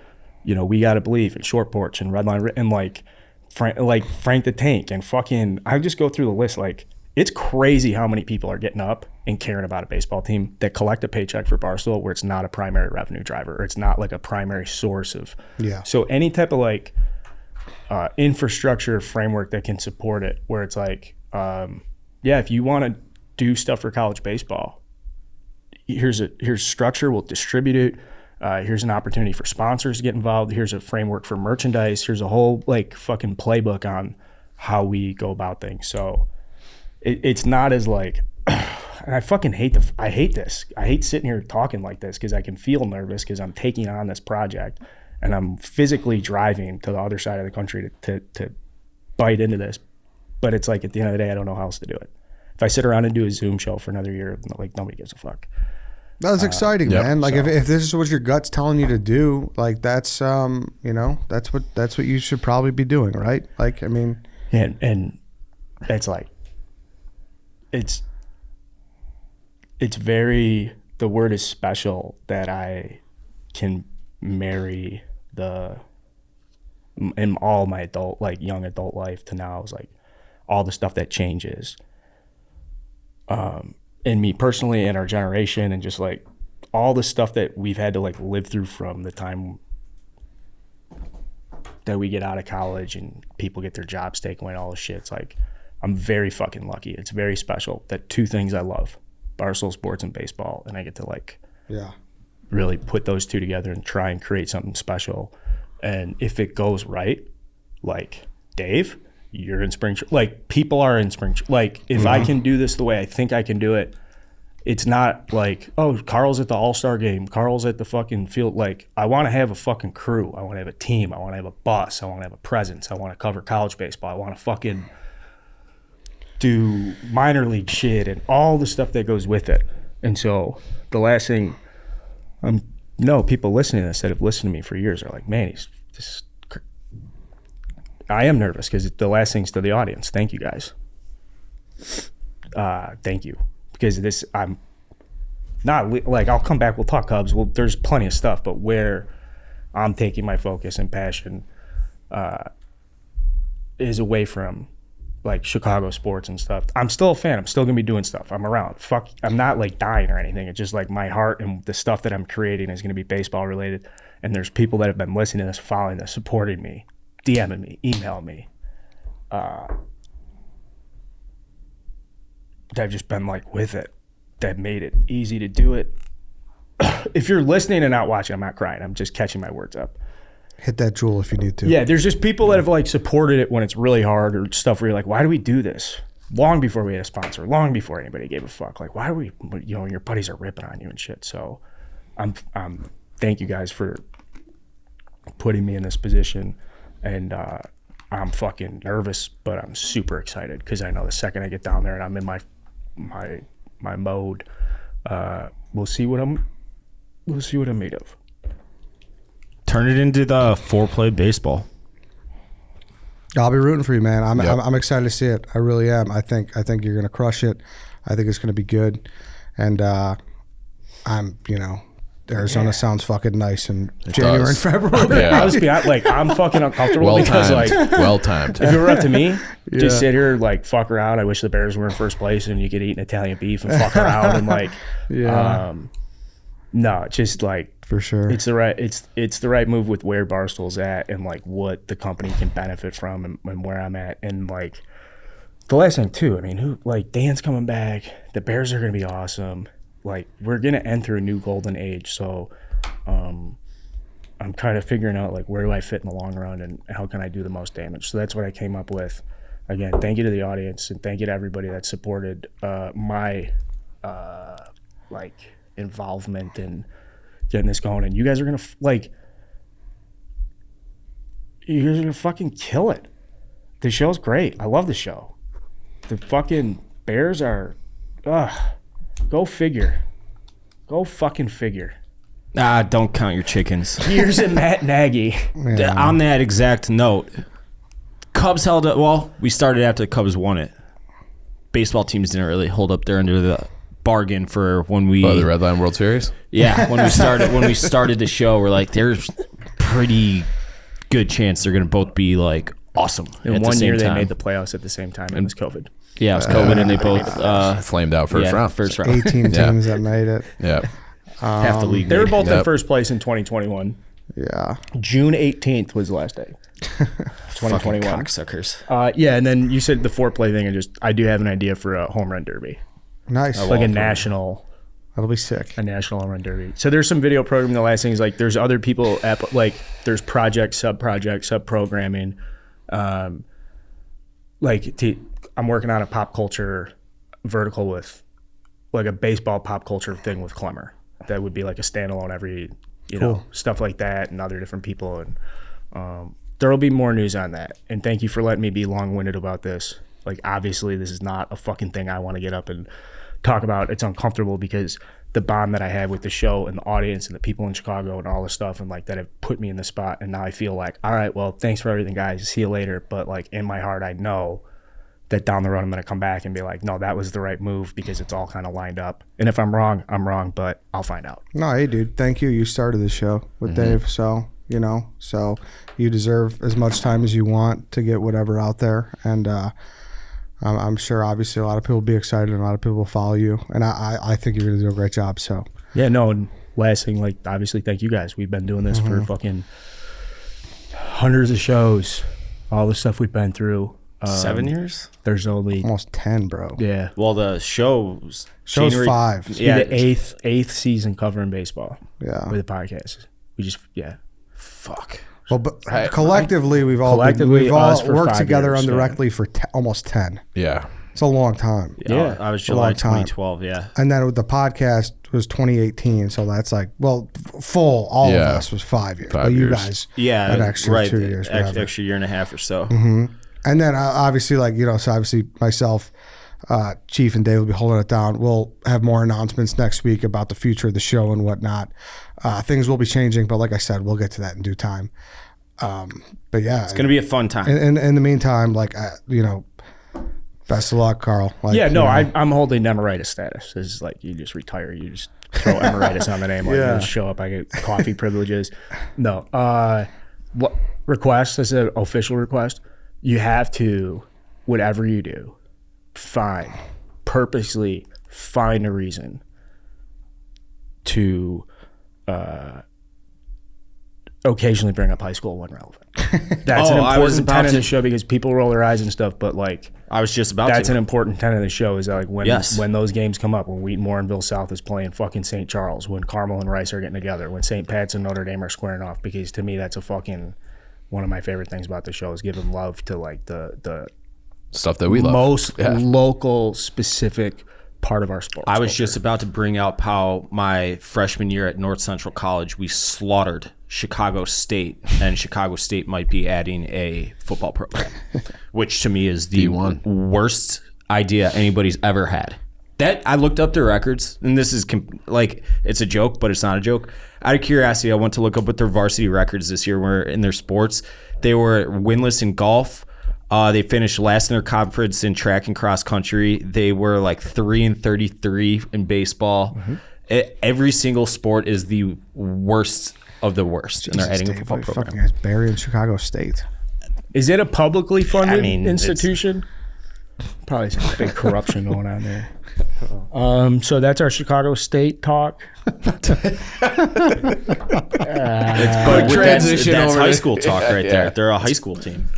we got to believe in short porch and red line and like Frank the Tank and fucking, I just go through the list. Like, it's crazy how many people are getting up and caring about a baseball team that collect a paycheck for Barstool where it's not a primary revenue driver, or it's not like a primary source of. Yeah. So any type of like infrastructure framework that can support it, where it's like, if you want to do stuff for college baseball, here's structure, we'll distribute it. Here's an opportunity for sponsors to get involved. Here's a framework for merchandise. Here's a whole like fucking playbook on how we go about things. So it's not as like, and I fucking hate I hate this. I hate sitting here talking like this because I can feel nervous because I'm taking on this project and I'm physically driving to the other side of the country to bite into this. But it's like, at the end of the day, I don't know how else to do it. If I sit around and do a Zoom show for another year, like, nobody gives a fuck. That's exciting, man. Like, if this is what your gut's telling you to do, like, that's that's what you should probably be doing, right? Like, I mean, and it's like, it's very, the word is special that I can marry in all my adult, like young adult life to now, is like all the stuff that changes. And me personally and our generation, and just like all the stuff that we've had to like live through from the time that we get out of college and people get their jobs taken away and all this shit. It's like, I'm very fucking lucky. It's very special that two things I love, Barstool Sports and baseball, and I get to like really put those two together and try and create something special. And if it goes right, like, Dave, you're in spring, like, people are in spring, like, if I can do this the way I think I can do it, it's not like, oh, Carl's at the All-Star game, Carl's at the fucking field. Like, I want to have a fucking crew. I want to have a team. I want to have a bus. I want to have a presence. I want to cover college baseball. I want to fucking do minor league shit and all the stuff that goes with it. And so the last thing, people listening to this that have listened to me for years are like, man, I am nervous because the last thing's to the audience. Thank you guys. Thank you. Because I'm not like, I'll come back, we'll talk Cubs. Well, there's plenty of stuff, but where I'm taking my focus and passion is away from like Chicago sports and stuff. I'm still a fan. I'm still going to be doing stuff. I'm around. Fuck, I'm not like dying or anything. It's just like my heart and the stuff that I'm creating is going to be baseball related. And there's people that have been listening to this, following this, supporting me, DMing me, emailing me. I've just been like with it. That made it easy to do it. If you're listening and not watching, I'm not crying. I'm just catching my words up. Hit that jewel if you need to. Yeah, there's just people that have like supported it when it's really hard, or stuff where you're like, why do we do this? Long before we had a sponsor, long before anybody gave a fuck. Like, why do we, your buddies are ripping on you and shit. So I'm thank you guys for putting me in this position. And I'm fucking nervous, but I'm super excited because I know the second I get down there and I'm in my mode, we'll see what I'm made of. Turn it into the foreplay baseball. I'll be rooting for you, man. I'm excited to see it. I really am. I think you're gonna crush it. I think it's gonna be good, and Arizona sounds fucking nice in January and February. Yeah. I'll just be like, I'm fucking uncomfortable because like, well timed. if it were up to me, just sit here like fuck around. I wish the Bears were in first place and you could eat an Italian beef and fuck around and like, no, just like, for sure, it's the right move with where Barstool's at and like what the company can benefit from and where I'm at. And like the last thing too, I mean, Dan's coming back, the Bears are gonna be awesome. Like, we're gonna enter a new golden age. So I'm kind of figuring out like, where do I fit in the long run and how can I do the most damage. So that's what I came up with. Again, thank you to the audience and thank you to everybody that supported my like involvement in getting this going. And you guys are gonna fucking kill it. The show's great. I love the show. The fucking Bears are go figure. Go fucking figure. Don't count your chickens. Here's a Matt Nagy. On that exact note, Cubs held up. Well, we started after the Cubs won it. Baseball teams didn't really hold up their end of the bargain for when we the Red Line World Series. Yeah, when we started the show, we're like, there's pretty good chance they're going to both be like awesome. In at the one same year, they time. made the playoffs at the same time. It was COVID. Yeah, it was COVID, and they both Flamed out first round. First round. 18 teams that made it. Yeah. Half the league. They were made. both in Yep. first place in 2021. Yeah. June 18th was the last day. Fucking 2021. cocksuckers. Yeah, and then you said the foreplay thing, and I do have an idea for a home run derby, Nice. like a national That'll be sick. home run derby. So there's some video programming. The last thing is like there's other people at like there's project, sub programming. I'm working on a pop culture vertical with like a baseball pop culture thing with Clemmer. That would be like a standalone every, you know, stuff like that, and other different people. And there will be more news on that. And thank you for letting me be long-winded about this. Like, obviously, this is not a fucking thing I want to get up and talk about. It's uncomfortable because the bond that I have with the show and the audience and the people in Chicago and all this stuff, and like that have put me in the spot. And now I feel like, all right, well, thanks for everything, guys. See you later. But like in my heart, I know that down the road I'm going to come back and be like, no, that was the right move because it's all kind of lined up. And if I'm wrong, I'm wrong, but I'll find out. No, hey, dude. Thank you. You started the show with Dave. So, you know, so you deserve as much time as you want to get whatever out there. And I'm sure, obviously, a lot of people will be excited and a lot of people will follow you. And I think you're going to do a great job. So, yeah, no, and last thing, like, obviously, thank you guys. We've been doing this for fucking hundreds of shows, all the stuff we've been through. 7 years? There's only, almost 10, bro. yeah. Well, the show's Show's 5. Yeah, the eighth season covering baseball Yeah. with the podcast. We just, yeah. Fuck. Well, but collectively, we've all Collectively, us for worked 5 together years, indirectly for almost 10. Yeah. It's a long time. Yeah, I was a July long time. 2012. Yeah. And then with the podcast was 2018, so that's like, well, full all of us was 5 years. 5 but you years. guys, Yeah, an extra right. 2 years, whatever. Extra year and a half or so. And then obviously, like, you know, so obviously myself, Chief, and Dave will be holding it down. We'll have more announcements next week about the future of the show and whatnot. Things will be changing, but like I said, we'll get to that in due time. But yeah, It's going to be a fun time. in the meantime, like, you know, best of luck, Carl. Like, Yeah, no, you know, I'm holding emeritus status. It's like you just retire, you just throw emeritus on the name, like Yeah. just show up, I get coffee privileges. No, what request? This is an official request. You have to, whatever you do, purposely find a reason to occasionally bring up high school when relevant. That's an I was important about tenet of to- the show because people roll their eyes and stuff, but like I was just about that's to. an important tenet of the show is that like Yes. when those games come up, when Wheaton Warrenville South is playing fucking St. Charles, when Carmel and Rice are getting together, when St. Pat's and Notre Dame are squaring off, because to me that's a fucking one of my favorite things about the show is giving love to like the Stuff that we love. most Yeah. local specific part of our sport. I was just about to bring up how my freshman year at North Central College, we slaughtered Chicago State, and Chicago State might be adding a football program, which to me is the D1. worst idea anybody's ever had. That I looked up their records, and this is like it's a joke, but it's not a joke. Out of curiosity, I went to look up what their varsity records this year were in their sports. They were winless in golf. They finished last in their conference in track and cross country. They were like 3-33 in baseball. Every single sport is the worst of the worst, and they're adding a Dave, football what fucking program. guys buried Chicago State. Is it a publicly funded I mean, institution? Probably some big corruption going on there. So that's our Chicago State talk. Transition that's over high to- school talk right Yeah. there. They're a high school team.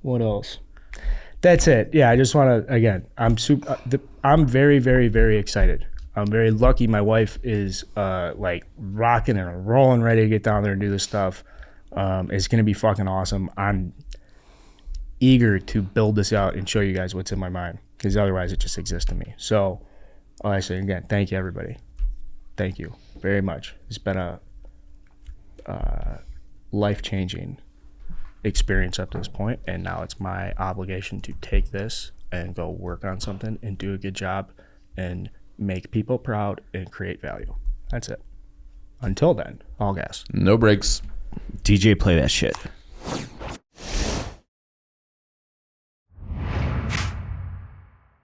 What else? That's it. Yeah, I just want to again. I'm very, very, very excited. I'm very lucky. My wife is like rocking and rolling, ready to get down there and do this stuff. It's gonna be fucking awesome. I'm eager to build this out and show you guys what's in my mind because otherwise it just exists to me. So, I say again, thank you everybody. Thank you very much. It's been a life-changing experience up to this point, and now it's my obligation to take this and go work on something and do a good job and make people proud and create value. That's it. Until then, all gas. No breaks. DJ, play that shit.